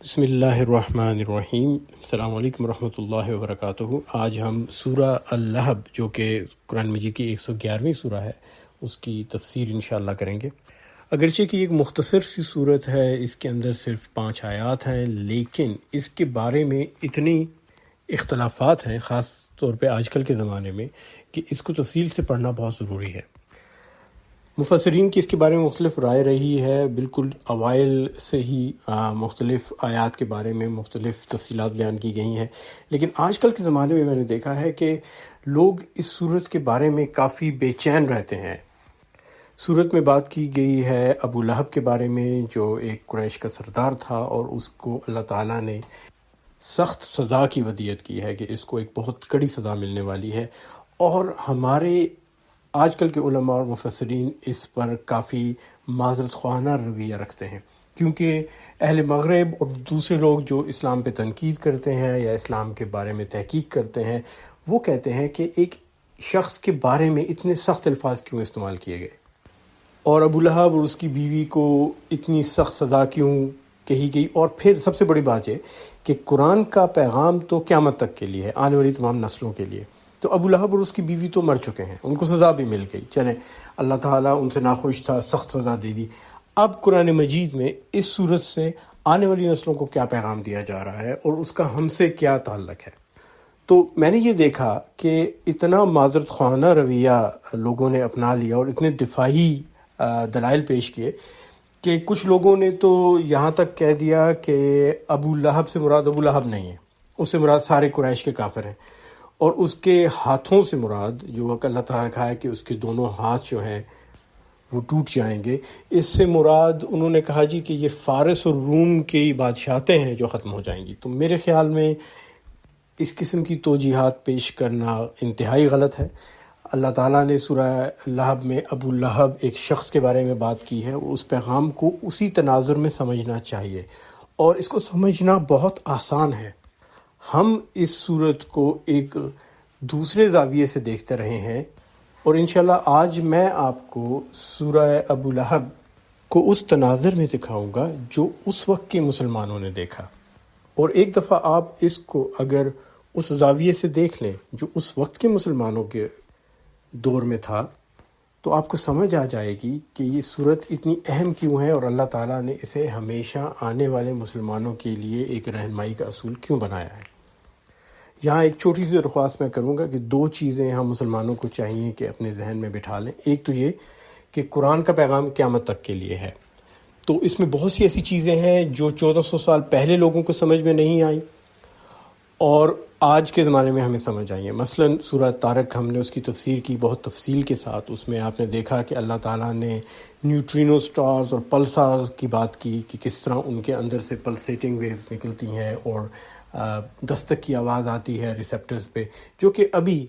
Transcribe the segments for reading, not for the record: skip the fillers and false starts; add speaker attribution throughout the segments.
Speaker 1: بسم اللہ الرحمن الرحیم۔ السلام علیکم ورحمۃ اللہ وبرکاتہ۔ آج ہم سورہ اللہب جو کہ قرآن مجید کی 111ویں سورہ ہے اس کی تفسیر انشاءاللہ کریں گے۔ اگرچہ کہ ایک مختصر سی صورت ہے، اس کے اندر صرف 5 آیات ہیں، لیکن اس کے بارے میں اتنی اختلافات ہیں خاص طور پہ آج کل کے زمانے میں کہ اس کو تفصیل سے پڑھنا بہت ضروری ہے۔ مفسرین کی اس کے بارے میں مختلف رائے رہی ہے، بالکل اوائل سے ہی مختلف آیات کے بارے میں مختلف تفصیلات بیان کی گئی ہیں، لیکن آج کل کے زمانے میں نے دیکھا ہے کہ لوگ اس صورت کے بارے میں کافی بے چین رہتے ہیں۔ صورت میں بات کی گئی ہے ابو لہب کے بارے میں، جو ایک قریش کا سردار تھا، اور اس کو اللہ تعالیٰ نے سخت سزا کی ودیعت کی ہے کہ اس کو ایک بہت کڑی سزا ملنے والی ہے، اور ہمارے آج کل کے علماء اور مفسرین اس پر کافی معذرت خواہانہ رویہ رکھتے ہیں، کیونکہ اہل مغرب اور دوسرے لوگ جو اسلام پہ تنقید کرتے ہیں یا اسلام کے بارے میں تحقیق کرتے ہیں، وہ کہتے ہیں کہ ایک شخص کے بارے میں اتنے سخت الفاظ کیوں استعمال کیے گئے، اور ابو لہب اور اس کی بیوی کو اتنی سخت سزا کیوں کہی گئی۔ اور پھر سب سے بڑی بات یہ کہ قرآن کا پیغام تو قیامت تک کے لیے ہے، آنے والی تمام نسلوں کے لیے۔ تو ابو لہب اور اس کی بیوی تو مر چکے ہیں، ان کو سزا بھی مل گئی، چلیں اللہ تعالیٰ ان سے ناخوش تھا، سخت سزا دے دی۔ اب قرآن مجید میں اس صورت سے آنے والی نسلوں کو کیا پیغام دیا جا رہا ہے اور اس کا ہم سے کیا تعلق ہے؟ تو میں نے یہ دیکھا کہ اتنا معذرت خواہانہ رویہ لوگوں نے اپنا لیا اور اتنے دفاعی دلائل پیش کیے کہ کچھ لوگوں نے تو یہاں تک کہہ دیا کہ ابو لہب سے مراد ابو لہب نہیں ہے، اس سے مراد سارے قریش کے کافر ہیں، اور اس کے ہاتھوں سے مراد جو اللہ تعالیٰ نے کہا ہے کہ اس کے دونوں ہاتھ جو ہیں وہ ٹوٹ جائیں گے، اس سے مراد انہوں نے کہا جی کہ یہ فارس اور روم کی بادشاہتیں ہیں جو ختم ہو جائیں گی۔ تو میرے خیال میں اس قسم کی توجیحات پیش کرنا انتہائی غلط ہے۔ اللہ تعالیٰ نے سورہ لہب میں ابو لہب ایک شخص کے بارے میں بات کی ہے، اور اس پیغام کو اسی تناظر میں سمجھنا چاہیے، اور اس کو سمجھنا بہت آسان ہے۔ ہم اس صورت کو ایک دوسرے زاویے سے دیکھتے رہے ہیں، اور انشاءاللہ آج میں آپ کو سورہ ابو لہب کو اس تناظر میں دکھاؤں گا جو اس وقت کے مسلمانوں نے دیکھا، اور ایک دفعہ آپ اس کو اگر اس زاویے سے دیکھ لیں جو اس وقت کے مسلمانوں کے دور میں تھا، تو آپ کو سمجھ آ جائے گی کہ یہ صورت اتنی اہم کیوں ہے، اور اللہ تعالیٰ نے اسے ہمیشہ آنے والے مسلمانوں کے لیے ایک رہنمائی کا اصول کیوں بنایا ہے۔ یہاں ایک چھوٹی سی درخواست میں کروں گا کہ 2 چیزیں ہم مسلمانوں کو چاہیے کہ اپنے ذہن میں بٹھا لیں۔ ایک تو یہ کہ قرآن کا پیغام قیامت تک کے لیے ہے، تو اس میں بہت سی ایسی چیزیں ہیں جو 1400 سال پہلے لوگوں کو سمجھ میں نہیں آئیں اور آج کے زمانے میں ہمیں سمجھ آئی ہیں۔ مثلا سورہ طارق ہم نے اس کی تفسیر کی بہت تفصیل کے ساتھ، اس میں آپ نے دیکھا کہ اللہ تعالیٰ نے نیوٹرینو سٹارز اور پلسارز کی بات کی کہ کس طرح ان کے اندر سے پلسیٹنگ ویوز نکلتی ہیں اور دستک کی آواز آتی ہے ریسیپٹرز پہ، جو کہ ابھی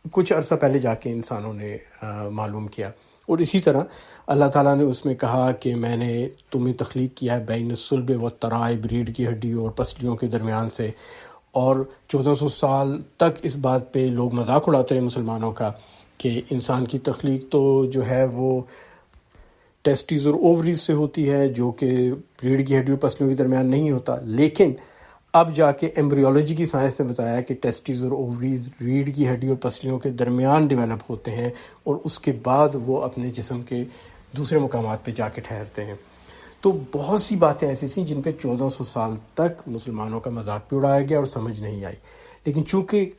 Speaker 1: کچھ عرصہ پہلے جا کے انسانوں نے معلوم کیا۔ اور اسی طرح اللہ تعالیٰ نے اس میں کہا کہ میں نے تمہیں تخلیق کیا ہے بین الصلب و ترائب، ریڑھ کی ہڈی اور پسلیوں کے درمیان سے، اور 1400 سال تک اس بات پہ لوگ مذاق اڑاتے رہے مسلمانوں کا کہ انسان کی تخلیق تو جو ہے وہ ٹیسٹیز اور اووریز سے ہوتی ہے، جو کہ ریڑھ کی ہڈی اور پسلیوں کے درمیان نہیں ہوتا، لیکن اب جا کے ایمبریولوجی کی سائنس نے بتایا کہ ٹیسٹیز اور اووریز ریڑھ کی ہڈی اور پسلیوں کے درمیان ڈیولپ ہوتے ہیں، اور اس کے بعد وہ اپنے جسم کے دوسرے مقامات پہ جا کے ٹھہرتے ہیں۔ تو بہت سی باتیں ایسی تھیں جن پہ 1400 سال تک مسلمانوں کا مذاق بھی اڑایا گیا اور سمجھ نہیں آئی، لیکن چونکہ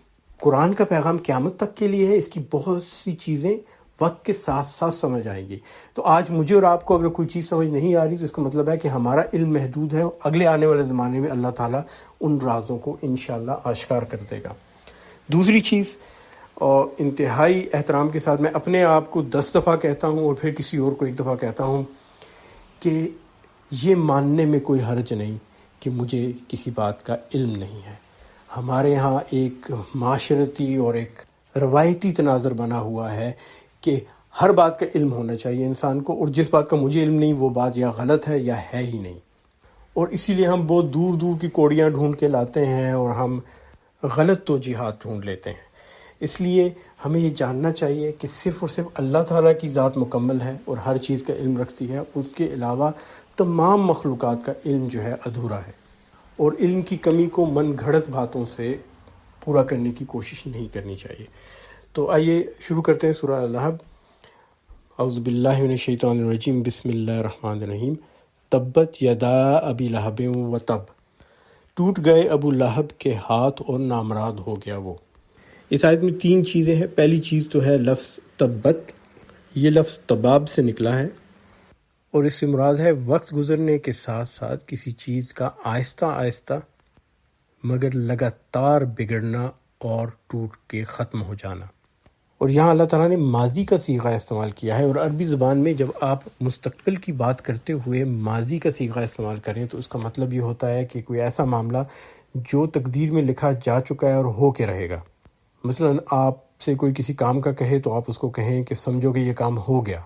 Speaker 1: قرآن کا پیغام قیامت تک کے لیے ہے، اس کی بہت سی چیزیں وقت کے ساتھ ساتھ سمجھ آئیں گی۔ تو آج مجھے اور آپ کو اگر کوئی چیز سمجھ نہیں آ رہی تو اس کا مطلب ہے کہ ہمارا علم محدود ہے، اگلے آنے والے زمانے میں اللہ تعالیٰ ان رازوں کو انشاءاللہ آشکار کر دے گا۔ دوسری چیز، اور انتہائی احترام کے ساتھ میں اپنے آپ کو 10 دفعہ کہتا ہوں اور پھر کسی اور کو 1 دفعہ کہتا ہوں کہ یہ ماننے میں کوئی حرج نہیں کہ مجھے کسی بات کا علم نہیں ہے۔ ہمارے ہاں ایک معاشرتی اور ایک روایتی تناظر بنا ہوا ہے کہ ہر بات کا علم ہونا چاہیے انسان کو، اور جس بات کا مجھے علم نہیں وہ بات یا غلط ہے یا ہے ہی نہیں، اور اسی لیے ہم بہت دور دور کی کوڑیاں ڈھونڈ کے لاتے ہیں اور ہم غلط توجیحات ڈھونڈ لیتے ہیں۔ اس لیے ہمیں یہ جاننا چاہیے کہ صرف اور صرف اللہ تعالیٰ کی ذات مکمل ہے اور ہر چیز کا علم رکھتی ہے، اس کے علاوہ تمام مخلوقات کا علم جو ہے ادھورا ہے۔ اور علم کی کمی کو من گھڑت باتوں سے پورا کرنے کی کوشش نہیں کرنی چاہیے۔ تو آئیے شروع کرتے ہیں سورہ اللہب۔ اعوذ باللہ من الشیطان الرجیم، بسم اللہ الرحمن الرحیم۔ تبت یدا ابی لہب و تب، ٹوٹ گئے ابو لہب کے ہاتھ اور نامراد ہو گیا وہ۔ اس آیت میں 3 چیزیں ہیں۔ پہلی چیز تو ہے لفظ تبت، یہ لفظ تباب سے نکلا ہے اور اس سے مراد ہے وقت گزرنے کے ساتھ ساتھ کسی چیز کا آہستہ آہستہ مگر لگاتار بگڑنا اور ٹوٹ کے ختم ہو جانا۔ اور یہاں اللہ تعالیٰ نے ماضی کا صیغہ استعمال کیا ہے، اور عربی زبان میں جب آپ مستقبل کی بات کرتے ہوئے ماضی کا صیغہ استعمال کریں تو اس کا مطلب یہ ہوتا ہے کہ کوئی ایسا معاملہ جو تقدیر میں لکھا جا چکا ہے اور ہو کے رہے گا۔ مثلا آپ سے کوئی کسی کام کا کہے تو آپ اس کو کہیں کہ سمجھو کہ یہ کام ہو گیا۔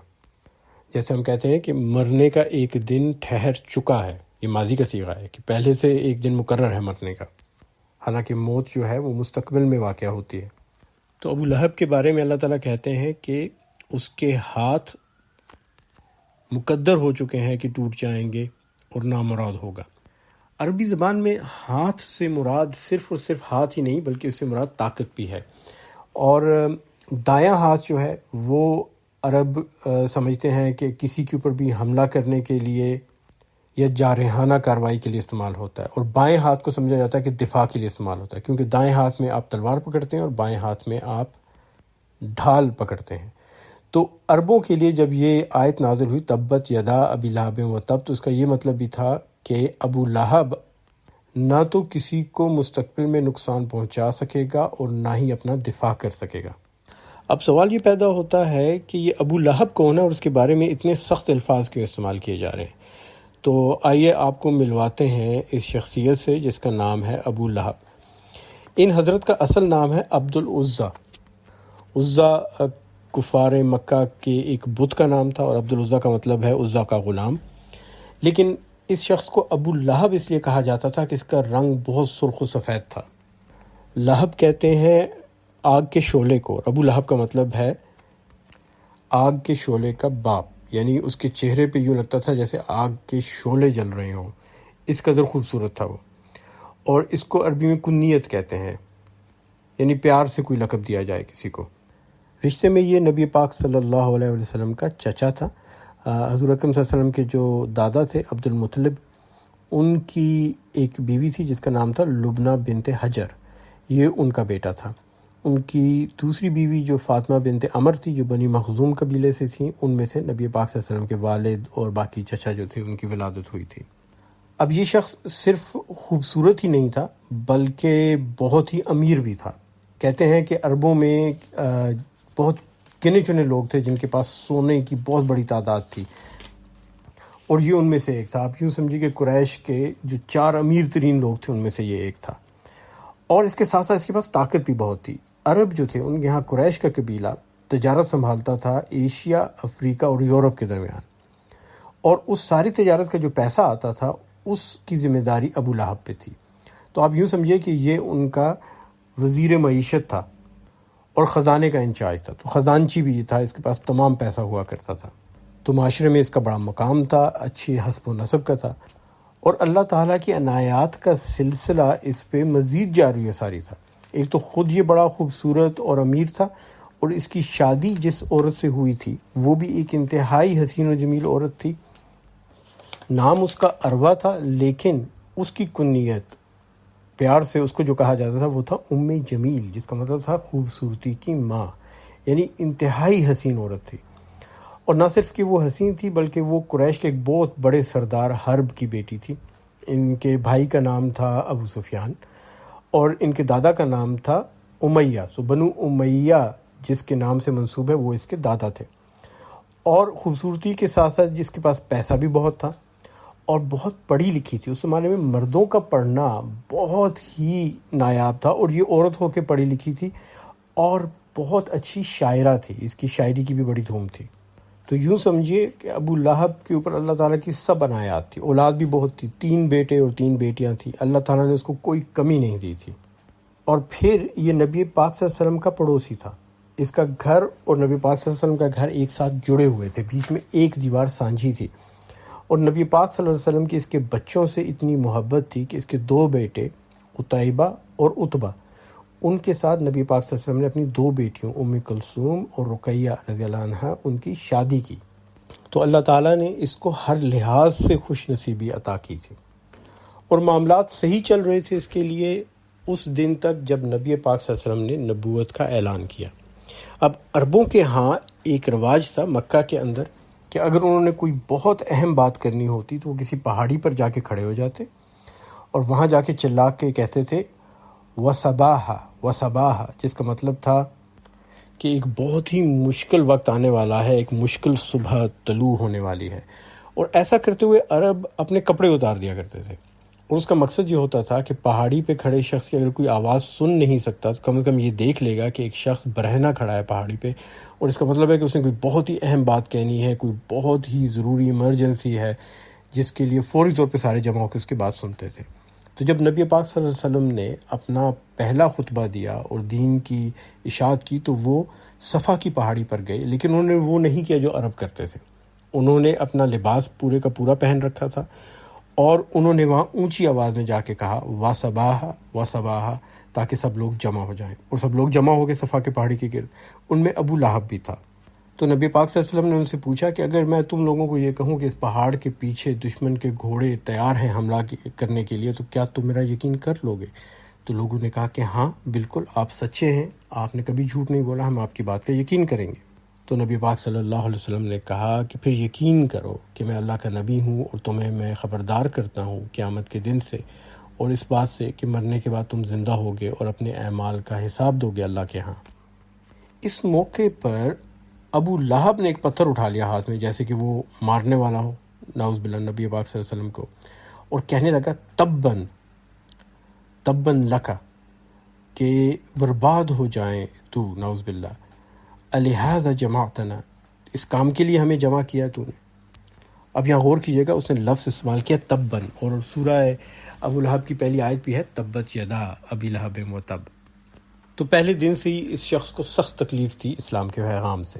Speaker 1: جیسے ہم کہتے ہیں کہ مرنے کا ایک دن ٹھہر چکا ہے، یہ ماضی کا صیغہ ہے کہ پہلے سے ایک دن مقرر ہے مرنے کا، حالانکہ موت جو ہے وہ مستقبل میں واقع ہوتی ہے۔ تو ابو لہب کے بارے میں اللہ تعالیٰ کہتے ہیں کہ اس کے ہاتھ مقدر ہو چکے ہیں کہ ٹوٹ جائیں گے اور نامراد ہوگا۔ عربی زبان میں ہاتھ سے مراد صرف اور صرف ہاتھ ہی نہیں بلکہ اس سے مراد طاقت بھی ہے، اور دایاں ہاتھ جو ہے وہ عرب سمجھتے ہیں کہ کسی کے اوپر بھی حملہ کرنے کے لیے یا جارحانہ کارروائی کے لیے استعمال ہوتا ہے، اور بائیں ہاتھ کو سمجھا جاتا ہے کہ دفاع کے لیے استعمال ہوتا ہے، کیونکہ دائیں ہاتھ میں آپ تلوار پکڑتے ہیں اور بائیں ہاتھ میں آپ ڈھال پکڑتے ہیں۔ تو عربوں کے لیے جب یہ آیت نازل ہوئی تبت یدا ابی لہب و تب، تو اس کا یہ مطلب بھی تھا کہ ابو لہب نہ تو کسی کو مستقبل میں نقصان پہنچا سکے گا اور نہ ہی اپنا دفاع کر سکے گا۔ اب سوال یہ پیدا ہوتا ہے کہ یہ ابو لہب کون ہے اور اس کے بارے میں اتنے سخت الفاظ کیوں استعمال کیے جا رہے ہیں؟ تو آئیے آپ کو ملواتے ہیں اس شخصیت سے جس کا نام ہے ابو لہب۔ ان حضرت کا اصل نام ہے عبد العزیٰ۔ عزیٰ کفار مکہ کے ایک بت کا نام تھا، اور عبد العزیٰ کا مطلب ہے عزیٰ کا غلام۔ لیکن اس شخص کو ابو لہب اس لیے کہا جاتا تھا کہ اس کا رنگ بہت سرخ و سفید تھا۔ لہب کہتے ہیں آگ کے شعلے کو، اور ابو لہب کا مطلب ہے آگ کے شعلے کا باپ، یعنی اس کے چہرے پہ یوں لگتا تھا جیسے آگ کے شعلے جل رہے ہوں، اس قدر خوبصورت تھا وہ۔ اور اس کو عربی میں کنیت کہتے ہیں، یعنی پیار سے کوئی لقب دیا جائے کسی کو۔ رشتے میں یہ نبی پاک صلی اللہ علیہ وسلم کا چچا تھا۔ حضور اکرم صلی اللہ علیہ وسلم کے جو دادا تھے عبد المطلب، ان کی ایک بیوی تھی جس کا نام تھا لبنہ بنت حجر، یہ ان کا بیٹا تھا۔ ان کی دوسری بیوی جو فاطمہ بنت عمر تھی جو بنی مخزوم قبیلے سے تھیں، ان میں سے نبی پاک صلی اللہ علیہ وسلم کے والد اور باقی چچا جو تھے ان کی ولادت ہوئی تھی۔ اب یہ شخص صرف خوبصورت ہی نہیں تھا بلکہ بہت ہی امیر بھی تھا۔ کہتے ہیں کہ عربوں میں بہت گنے چنے لوگ تھے جن کے پاس سونے کی بہت بڑی تعداد تھی، اور یہ ان میں سے ایک تھا۔ آپ یوں سمجھیے کہ قریش کے جو 4 امیر ترین لوگ تھے ان میں سے یہ ایک تھا، اور اس کے ساتھ ساتھ اس کے پاس طاقت بھی بہت تھی۔ عرب جو تھے ان کے یہاں قریش کا قبیلہ تجارت سنبھالتا تھا ایشیا، افریقہ اور یورپ کے درمیان، اور اس ساری تجارت کا جو پیسہ آتا تھا اس کی ذمہ داری ابو لہب پہ تھی۔ تو آپ یوں سمجھیے کہ یہ ان کا وزیر معیشت تھا اور خزانے کا انچارج تھا، تو خزانچی بھی یہ تھا، اس کے پاس تمام پیسہ ہوا کرتا تھا، تو معاشرے میں اس کا بڑا مقام تھا، اچھی حسب و نسب کا تھا، اور اللہ تعالیٰ کی عنایات کا سلسلہ اس پہ مزید جاری و ساری تھا۔ ایک تو خود یہ بڑا خوبصورت اور امیر تھا، اور اس کی شادی جس عورت سے ہوئی تھی وہ بھی ایک انتہائی حسین و جمیل عورت تھی۔ نام اس کا عروہ تھا، لیکن اس کی کنیت پیار سے اس کو جو کہا جاتا تھا وہ تھا ام جمیل، جس کا مطلب تھا خوبصورتی کی ماں، یعنی انتہائی حسین عورت تھی۔ اور نہ صرف کہ وہ حسین تھی بلکہ وہ قریش کے ایک بہت بڑے سردار حرب کی بیٹی تھی۔ ان کے بھائی کا نام تھا ابو سفیان، اور ان کے دادا کا نام تھا امیہ، سو بنو امیہ جس کے نام سے منسوب ہے وہ اس کے دادا تھے۔ اور خوبصورتی کے ساتھ ساتھ جس کے پاس پیسہ بھی بہت تھا اور بہت پڑھی لکھی تھی۔ اس زمانے میں مردوں کا پڑھنا بہت ہی نایاب تھا، اور یہ عورت ہو کے پڑھی لکھی تھی اور بہت اچھی شاعرہ تھی، اس کی شاعری کی بھی بڑی دھوم تھی۔ تو یوں سمجھیے کہ ابو لہب کے اوپر اللہ تعالیٰ کی سب عنایات تھی، اولاد بھی بہت تھی، 3 بیٹے اور 3 بیٹیاں تھیں، اللہ تعالیٰ نے اس کو کوئی کمی نہیں دی تھی۔ اور پھر یہ نبی پاک صلی اللہ علیہ وسلم کا پڑوسی تھا، اس کا گھر اور نبی پاک صلی اللہ علیہ وسلم کا گھر ایک ساتھ جڑے ہوئے تھے، بیچ میں ایک دیوار سانجھی تھی، اور نبی پاک صلی اللہ علیہ وسلم کی اس کے بچوں سے اتنی محبت تھی کہ اس کے 2 بیٹے عتیبہ اور عتبہ، ان کے ساتھ نبی پاک صلی اللہ علیہ وسلم نے اپنی 2 بیٹیوں ام کلثوم اور رقیہ رضی اللہ عنہ ان کی شادی کی۔ تو اللہ تعالیٰ نے اس کو ہر لحاظ سے خوش نصیبی عطا کی تھی، اور معاملات صحیح چل رہے تھے اس کے لیے اس دن تک جب نبی پاک صلی اللہ علیہ وسلم نے نبوت کا اعلان کیا۔ اب عربوں کے ہاں ایک رواج تھا مکہ کے اندر کہ اگر انہوں نے کوئی بہت اہم بات کرنی ہوتی تو وہ کسی پہاڑی پر جا کے کھڑے ہو جاتے اور وہاں جا کے چلا کے کہتے تھے وَصَبَاحَ وَصَبَاحَ، جس کا مطلب تھا کہ ایک بہت ہی مشکل وقت آنے والا ہے، ایک مشکل صبح طلوع ہونے والی ہے۔ اور ایسا کرتے ہوئے عرب اپنے کپڑے اتار دیا کرتے تھے، اور اس کا مقصد یہ ہوتا تھا کہ پہاڑی پہ کھڑے شخص کی اگر کوئی آواز سن نہیں سکتا تو کم از کم یہ دیکھ لے گا کہ ایک شخص برہنہ کھڑا ہے پہاڑی پہ، اور اس کا مطلب ہے کہ اس نے کوئی بہت ہی اہم بات کہنی ہے، کوئی بہت ہی ضروری ایمرجنسی ہے، جس کے لیے فوری طور پہ سارے جمع ہو کے اس کی بات سنتے تھے۔ تو جب نبی پاک صلی اللہ علیہ وسلم نے اپنا پہلا خطبہ دیا اور دین کی اشاعت کی تو وہ صفا کی پہاڑی پر گئے، لیکن انہوں نے وہ نہیں کیا جو عرب کرتے تھے۔ انہوں نے اپنا لباس پورے کا پورا پہن رکھا تھا، اور انہوں نے وہاں اونچی آواز میں جا کے کہا وَصَبَاحَ وَصَبَاحَ، تاکہ سب لوگ جمع ہو جائیں، اور سب لوگ جمع ہو گئے صفا کے پہاڑی کے گرد۔ ان میں ابو لہب بھی تھا۔ تو نبی پاک صلی اللہ علیہ وسلم نے ان سے پوچھا کہ اگر میں تم لوگوں کو یہ کہوں کہ اس پہاڑ کے پیچھے دشمن کے گھوڑے تیار ہیں حملہ کرنے کے لیے، تو کیا تم میرا یقین کر لو گے؟ تو لوگوں نے کہا کہ ہاں بالکل، آپ سچے ہیں، آپ نے کبھی جھوٹ نہیں بولا، ہم آپ کی بات کا یقین کریں گے۔ تو نبی پاک صلی اللہ علیہ وسلم نے کہا کہ پھر یقین کرو کہ میں اللہ کا نبی ہوں، اور تمہیں میں خبردار کرتا ہوں قیامت کے دن سے، اور اس بات سے کہ مرنے کے بعد تم زندہ ہوگے اور اپنے اعمال کا حساب دو گے اللہ کے ہاں۔ اس موقع پر ابو لہب نے ایک پتھر اٹھا لیا ہاتھ میں، جیسے کہ وہ مارنے والا ہو، نعوذ باللہ، نبی پاک صلی اللہ علیہ وسلم کو، اور کہنے لگا تباً تباً لکا، کہ برباد ہو جائیں تو، نعوذ باللہ، الہٰذا جمعتنا، اس کام کے لیے ہمیں جمع کیا تو نے۔ اب یہاں غور کیجیے گا، اس نے لفظ استعمال کیا تباً، اور سورہ ابو لہب کی پہلی آیت بھی ہے تبت یدا ابی لہب وتب۔ تو پہلے دن سے ہی اس شخص کو سخت تکلیف تھی اسلام کے پیغام سے۔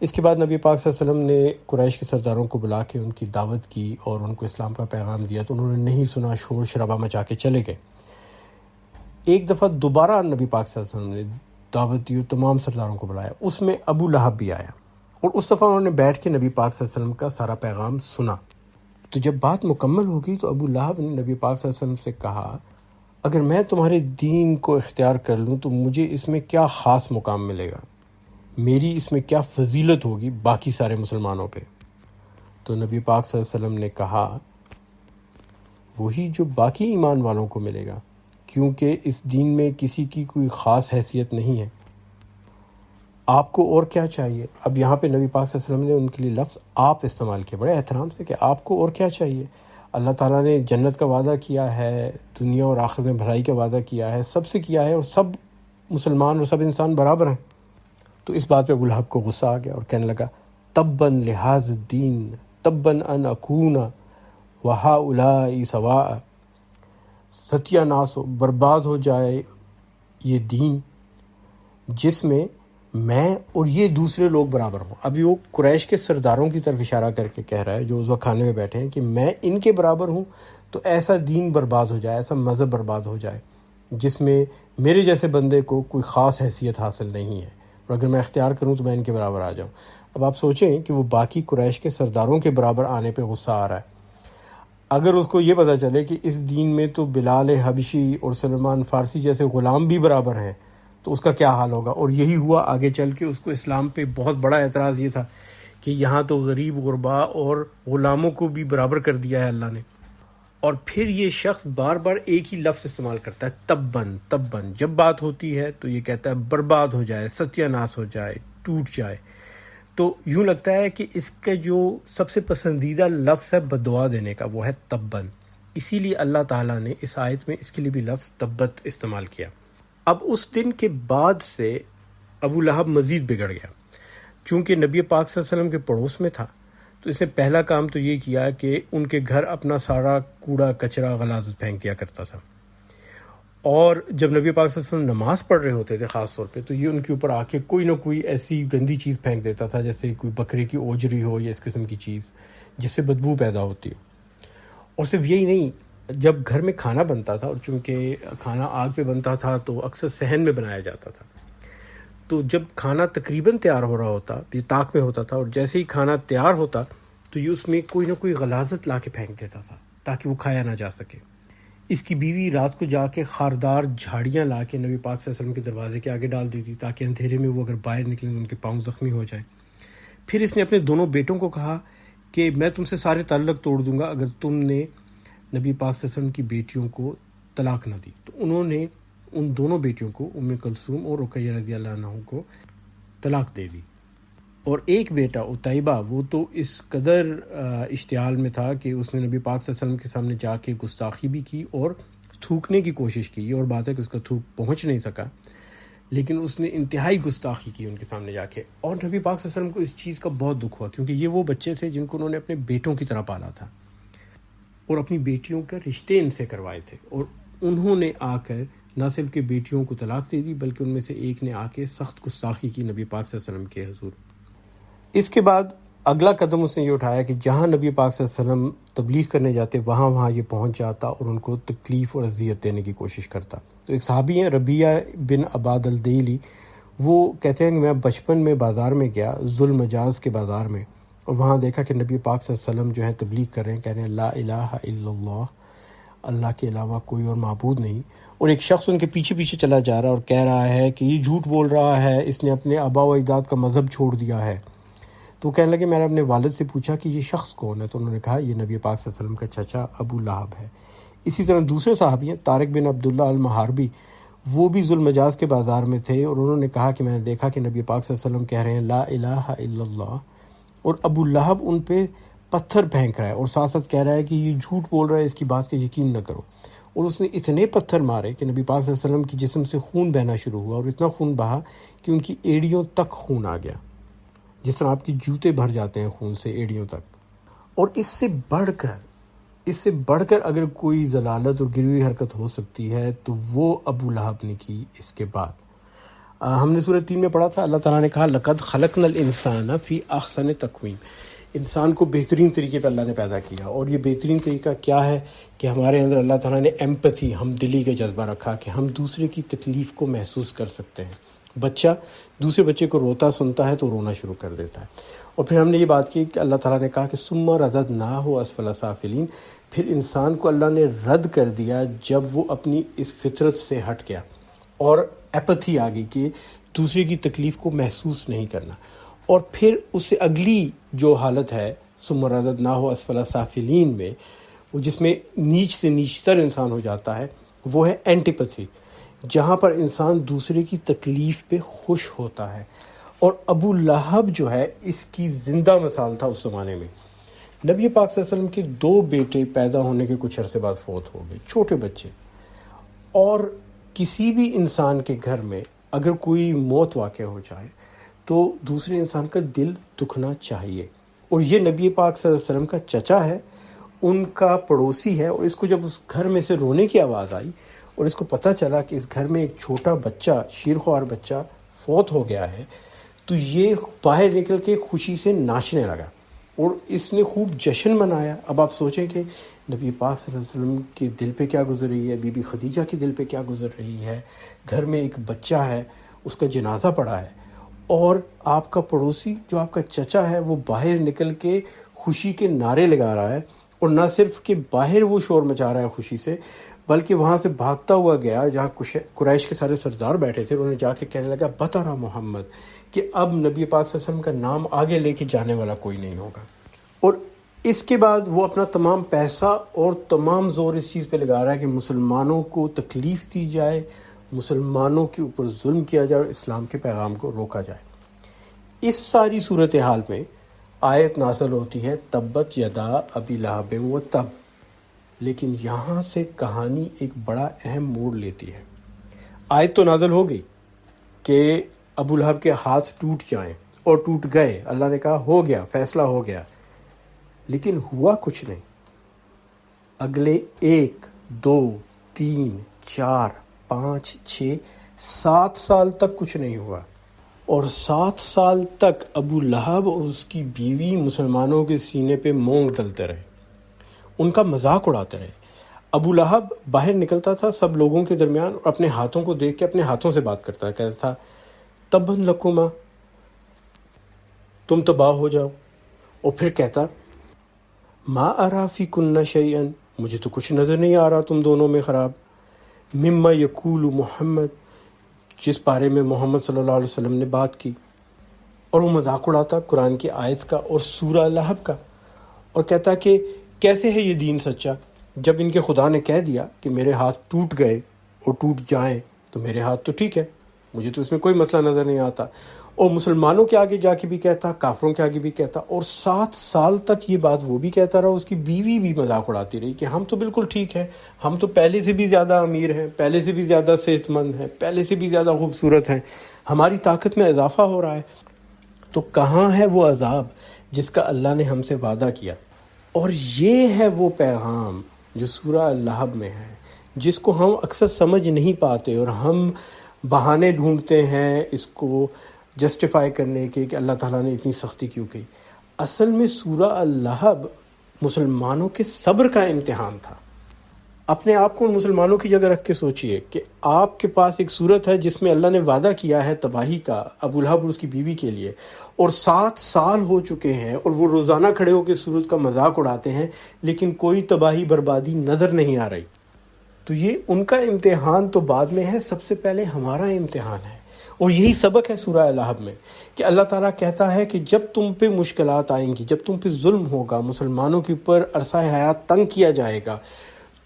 Speaker 1: اس کے بعد نبی پاک صلی اللہ علیہ وسلم نے قریش کے سرداروں کو بلا کے ان کی دعوت کی اور ان کو اسلام کا پیغام دیا، تو انہوں نے نہیں سنا، شور شرابہ مچا کے چلے گئے۔ ایک دفعہ دوبارہ نبی پاک صلی اللہ علیہ وسلم نے دعوت دی اور تمام سرداروں کو بلایا، اس میں ابو لہب بھی آیا، اور اس دفعہ انہوں نے بیٹھ کے نبی پاک صلی اللہ علیہ وسلم کا سارا پیغام سنا۔ تو جب بات مکمل ہو گئی تو ابو لہب نے نبی پاک صلی اللہ علیہ وسلم سے کہا اگر میں تمہارے دین کو اختیار کر لوں تو مجھے اس میں کیا خاص مقام ملے گا، میری اس میں کیا فضیلت ہوگی باقی سارے مسلمانوں پہ؟ تو نبی پاک صلی اللہ علیہ وسلم نے کہا وہی جو باقی ایمان والوں کو ملے گا، کیونکہ اس دین میں کسی کی کوئی خاص حیثیت نہیں ہے، آپ کو اور کیا چاہیے؟ اب یہاں پہ نبی پاک صلی اللہ علیہ وسلم نے ان کے لیے لفظ آپ استعمال کیا بڑے احترام سے، کہ آپ کو اور کیا چاہیے؟ اللہ تعالیٰ نے جنت کا وعدہ کیا ہے، دنیا اور آخرت میں بھلائی کا وعدہ کیا ہے، سب سے کیا ہے، اور سب مسلمان اور سب انسان برابر ہیں۔ تو اس بات پہ ابو لہب کو غصہ آ گیا اور کہنے لگا تباً لہذا الدین تباً ان اکون وہؤلاء سواء، ستیہ ناس ہو، برباد ہو جائے یہ دین جس میں میں اور یہ دوسرے لوگ برابر ہوں۔ ابھی وہ قریش کے سرداروں کی طرف اشارہ کر کے کہہ رہا ہے جو اس وقت کھانے میں بیٹھے ہیں کہ میں ان کے برابر ہوں، تو ایسا دین برباد ہو جائے، ایسا مذہب برباد ہو جائے جس میں میرے جیسے بندے کو کوئی خاص حیثیت حاصل نہیں ہے، اور اگر میں اختیار کروں تو میں ان کے برابر آ جاؤں۔ اب آپ سوچیں کہ وہ باقی قریش کے سرداروں کے برابر آنے پہ غصہ آ رہا ہے، اگر اس کو یہ پتہ چلے کہ اس دین میں تو بلال حبشی اور سلمان فارسی جیسے غلام بھی برابر ہیں تو اس کا کیا حال ہوگا؟ اور یہی ہوا آگے چل کے۔ اس کو اسلام پہ بہت بڑا اعتراض یہ تھا کہ یہاں تو غریب غربا اور غلاموں کو بھی برابر کر دیا ہے اللہ نے، اور پھر یہ شخص بار بار ایک ہی لفظ استعمال کرتا ہے تباً تباً، جب بات ہوتی ہے تو یہ کہتا ہے برباد ہو جائے، ستیہ ناس ہو جائے، ٹوٹ جائے۔ تو یوں لگتا ہے کہ اس کا جو سب سے پسندیدہ لفظ ہے بددعا دینے کا وہ ہے تباً، اسی لیے اللہ تعالیٰ نے اس آیت میں اس کے لیے بھی لفظ تبت استعمال کیا۔ اب اس دن کے بعد سے ابو لہب مزید بگڑ گیا، چونکہ نبی پاک صلی اللہ علیہ وسلم کے پڑوس میں تھا، تو اس نے پہلا کام تو یہ کیا کہ ان کے گھر اپنا سارا کوڑا کچرا غلاظت پھینک دیا کرتا تھا، اور جب نبی پاک صلی اللہ علیہ وسلم نماز پڑھ رہے ہوتے تھے خاص طور پہ، تو یہ ان کے اوپر آ کے کوئی نہ کوئی ایسی گندی چیز پھینک دیتا تھا، جیسے کوئی بکرے کی اوجری ہو یا اس قسم کی چیز جس سے بدبو پیدا ہوتی ہو۔ اور صرف یہی نہیں، جب گھر میں کھانا بنتا تھا، اور چونکہ کھانا آگ پہ بنتا تھا تو اکثر صحن میں بنایا جاتا تھا، تو جب کھانا تقریباً تیار ہو رہا ہوتا، یہ طاق میں ہوتا تھا، اور جیسے ہی کھانا تیار ہوتا تو یہ اس میں کوئی نہ کوئی غلاظت لا کے پھینک دیتا تھا تاکہ وہ کھایا نہ جا سکے۔ اس کی بیوی رات کو جا کے خاردار جھاڑیاں لا کے نبی پاک صلی اللہ علیہ وسلم کے دروازے کے آگے ڈال دیتی تاکہ اندھیرے میں وہ اگر باہر نکلیں ان کے پاؤں زخمی ہو جائیں۔ پھر اس نے اپنے دونوں بیٹوں کو کہا کہ میں تم سے سارے تعلق توڑ دوں گا اگر تم نے نبی پاک صلی اللہ علیہ وسلم کی بیٹیوں کو طلاق نہ دی۔ تو انہوں نے ان دونوں بیٹیوں کو، ام کلثوم اور رقیہ رضی اللہ عنہ کو طلاق دے دی۔ اور ایک بیٹا عتیبہ، وہ تو اس قدر اشتعال میں تھا کہ اس نے نبی پاک صلی اللہ علیہ وسلم کے سامنے جا کے گستاخی بھی کی اور تھوکنے کی کوشش کی، اور بات ہے کہ اس کا تھوک پہنچ نہیں سکا، لیکن اس نے انتہائی گستاخی کی ان کے سامنے جا کے۔ اور نبی پاک صلی اللہ علیہ وسلم کو اس چیز کا بہت دکھ ہوا، کیونکہ یہ وہ بچے تھے جن کو انہوں نے اپنے بیٹوں کی طرح پالا تھا اور اپنی بیٹیوں کا رشتے ان سے کروائے تھے، اور انہوں نے آ کر نہ صرف کہ بیٹیوں کو طلاق دے دی بلکہ ان میں سے ایک نے آ کے سخت گستاخی کی نبی پاک صلی اللہ علیہ وسلم کے حضور۔ اس کے بعد اگلا قدم اس نے یہ اٹھایا کہ جہاں نبی پاک صلی اللہ علیہ وسلم تبلیغ کرنے جاتے وہاں یہ پہنچ جاتا اور ان کو تکلیف اور اذیت دینے کی کوشش کرتا۔ تو ایک صحابی ہیں ربیعہ بن عباد الدیلی، وہ کہتے ہیں کہ میں بچپن میں بازار میں گیا، ذوالمجاز کے بازار میں، اور وہاں دیکھا کہ نبی پاک صلی اللہ علیہ وسلم جو ہیں تبلیغ کر رہے ہیں، کہہ رہے ہیں لا الہ الا اللہ، اللہ کے علاوہ کوئی اور معبود نہیں، اور ایک شخص ان کے پیچھے پیچھے چلا جا رہا ہے اور کہہ رہا ہے کہ یہ جھوٹ بول رہا ہے، اس نے اپنے آبا و اجداد کا مذہب چھوڑ دیا ہے۔ تو کہنے لگے میں نے اپنے والد سے پوچھا کہ یہ شخص کون ہے، تو انہوں نے کہا یہ نبی پاک صلی اللہ علیہ وسلم کا چچا ابو لہب ہے۔ اسی طرح دوسرے صحابی ہیں طارق بن عبداللہ المحاربی، وہ بھی ذوالمجاز کے بازار میں تھے، اور انہوں نے کہا کہ میں نے دیکھا کہ نبی پاک صلی اللہ علیہ وسلم کہہ رہے ہیں لا الہ الا اللہ، اور ابو لہب ان پہ پتھر پھینک رہا ہے اور ساتھ ساتھ کہہ رہا ہے کہ یہ جھوٹ بول رہا ہے، اس کی بات کا یقین نہ کرو۔ اور اس نے اتنے پتھر مارے کہ نبی پاک صلی اللہ علیہ وسلم کی جسم سے خون بہنا شروع ہوا، اور اتنا خون بہا کہ ان کی ایڑیوں تک خون آ گیا، جس طرح آپ کی جوتے بھر جاتے ہیں خون سے ایڑیوں تک۔ اور اس سے بڑھ کر اگر کوئی ضلالت اور گری ہوئی حرکت ہو سکتی ہے تو وہ ابو لہب نے کی اس کے بعد۔ ہم نے سورۃ 3 میں پڑھا تھا، اللہ تعالیٰ نے کہا لقد خلقنا الانسان فی احسن تقویم، انسان کو بہترین طریقے پہ اللہ نے پیدا کیا، اور یہ بہترین طریقہ کیا ہے کہ ہمارے اندر اللہ تعالیٰ نے ایمپتھی، ہمدلی کا جذبہ رکھا کہ ہم دوسرے کی تکلیف کو محسوس کر سکتے ہیں۔ بچہ دوسرے بچے کو روتا سنتا ہے تو رونا شروع کر دیتا ہے۔ اور پھر ہم نے یہ بات کی کہ اللہ تعالیٰ نے کہا کہ ثم رددناہ اسفل سافلین، پھر انسان کو اللہ نے رد کر دیا جب وہ اپنی اس فطرت سے ہٹ گیا اور ایپتھی آ گئی کہ دوسرے کی تکلیف کو محسوس نہیں کرنا۔ اور پھر اس سے اگلی جو حالت ہے ثم رددناہ اسفل سافلین میں، وہ جس میں نیچ سے نیچتر انسان ہو جاتا ہے، وہ ہے اینٹیپتھی، جہاں پر انسان دوسرے کی تکلیف پہ خوش ہوتا ہے۔ اور ابو لہب جو ہے اس کی زندہ مثال تھا اس زمانے میں۔ نبی پاک صلی اللہ علیہ وسلم کے 2 بیٹے پیدا ہونے کے کچھ عرصے بعد فوت ہو گئے، چھوٹے بچے۔ اور کسی بھی انسان کے گھر میں اگر کوئی موت واقع ہو جائے تو دوسرے انسان کا دل دکھنا چاہیے، اور یہ نبی پاک صلی اللہ علیہ وسلم کا چچا ہے، ان کا پڑوسی ہے، اور اس کو جب اس گھر میں سے رونے کی آواز آئی اور اس کو پتہ چلا کہ اس گھر میں ایک چھوٹا بچہ، شیرخوار بچہ فوت ہو گیا ہے، تو یہ باہر نکل کے خوشی سے ناچنے لگا اور اس نے خوب جشن منایا۔ اب آپ سوچیں کہ نبی پاک صلی اللہ علیہ وسلم کے دل پہ کیا گزر رہی ہے، بی بی خدیجہ کے دل پہ کیا گزر رہی ہے، گھر میں ایک بچہ ہے، اس کا جنازہ پڑا ہے، اور آپ کا پڑوسی جو آپ کا چچا ہے وہ باہر نکل کے خوشی کے نعرے لگا رہا ہے، اور نہ صرف کہ باہر وہ شور مچا رہا ہے خوشی سے، بلکہ وہاں سے بھاگتا ہوا گیا جہاں قریش کے سارے سردار بیٹھے تھے، انہوں نے جا کے کہنے لگا بطرہ محمد، کہ اب نبی پاک صلی اللہ علیہ وسلم کا نام آگے لے کے جانے والا کوئی نہیں ہوگا۔ اور اس کے بعد وہ اپنا تمام پیسہ اور تمام زور اس چیز پہ لگا رہا ہے کہ مسلمانوں کو تکلیف دی جائے، مسلمانوں کے اوپر ظلم کیا جائے اور اسلام کے پیغام کو روکا جائے۔ اس ساری صورتحال میں آیت نازل ہوتی ہے تبت یدا ابی لہب و تب، لیکن یہاں سے کہانی ایک بڑا اہم موڑ لیتی ہے۔ آیت تو نازل ہو گئی کہ ابو لہب کے ہاتھ ٹوٹ جائیں، اور ٹوٹ گئے، اللہ نے کہا ہو گیا، فیصلہ ہو گیا، لیکن ہوا کچھ نہیں۔ اگلے 1 2 3 4 5 6 7 سال تک کچھ نہیں ہوا، اور 7 سال تک ابو لہب اور اس کی بیوی مسلمانوں کے سینے پہ مونگ ڈلتے رہے، ان کا مذاق اڑاتے رہے۔ ابو لہب باہر نکلتا تھا سب لوگوں کے درمیان اور اپنے ہاتھوں کو دیکھ کے اپنے ہاتھوں سے بات کرتا، کہتا تھا تبن لکما، تم تباہ ہو جاؤ، اور پھر کہتا ما ارا فی کن شیئا، مجھے تو کچھ نظر نہیں آ رہا تم دونوں میں خراب، مما یقول محمد، جس بارے میں محمد صلی اللہ علیہ وسلم نے بات کی، اور وہ مذاق اڑاتا قرآن کی آیت کا اور سورہ لہب کا، اور کہتا کہ کیسے ہے یہ دین سچا جب ان کے خدا نے کہہ دیا کہ میرے ہاتھ ٹوٹ گئے اور ٹوٹ جائیں تو میرے ہاتھ تو ٹھیک ہے، مجھے تو اس میں کوئی مسئلہ نظر نہیں آتا، اور مسلمانوں کے آگے جا کے بھی کہتا، کافروں کے آگے بھی کہتا، اور 7 سال تک یہ بات وہ بھی کہتا رہا، اس کی بیوی بھی مذاق اڑاتی رہی کہ ہم تو بالکل ٹھیک ہیں، ہم تو پہلے سے بھی زیادہ امیر ہیں، پہلے سے بھی زیادہ صحت مند ہیں، پہلے سے بھی زیادہ خوبصورت ہیں، ہماری طاقت میں اضافہ ہو رہا ہے۔ تو کہاں ہے وہ عذاب جس کا اللہ نے ہم سے وعدہ کیا؟ اور یہ ہے وہ پیغام جو سورہ لہب میں ہے، جس کو ہم اکثر سمجھ نہیں پاتے، اور ہم بہانے ڈھونڈتے ہیں اس کو جسٹیفائی کرنے کے کہ اللہ تعالیٰ نے اتنی سختی کیوں کی۔ اصل میں سورہ لہب مسلمانوں کے صبر کا امتحان تھا۔ اپنے آپ کو ان مسلمانوں کی جگہ رکھ کے سوچئے کہ آپ کے پاس ایک صورت ہے جس میں اللہ نے وعدہ کیا ہے تباہی کا ابو لہب اور اس کی بیوی کے لیے، اور 7 سال ہو چکے ہیں اور وہ روزانہ کھڑے ہو کے سورت کا مذاق اڑاتے ہیں، لیکن کوئی تباہی بربادی نظر نہیں آ رہی۔ تو یہ ان کا امتحان تو بعد میں ہے، سب سے پہلے ہمارا امتحان ہے، اور یہی سبق ہے سورہ لہب میں کہ اللہ تعالیٰ کہتا ہے کہ جب تم پہ مشکلات آئیں گی، جب تم پہ ظلم ہوگا، مسلمانوں کے اوپر عرصہ حیات تنگ کیا جائے گا،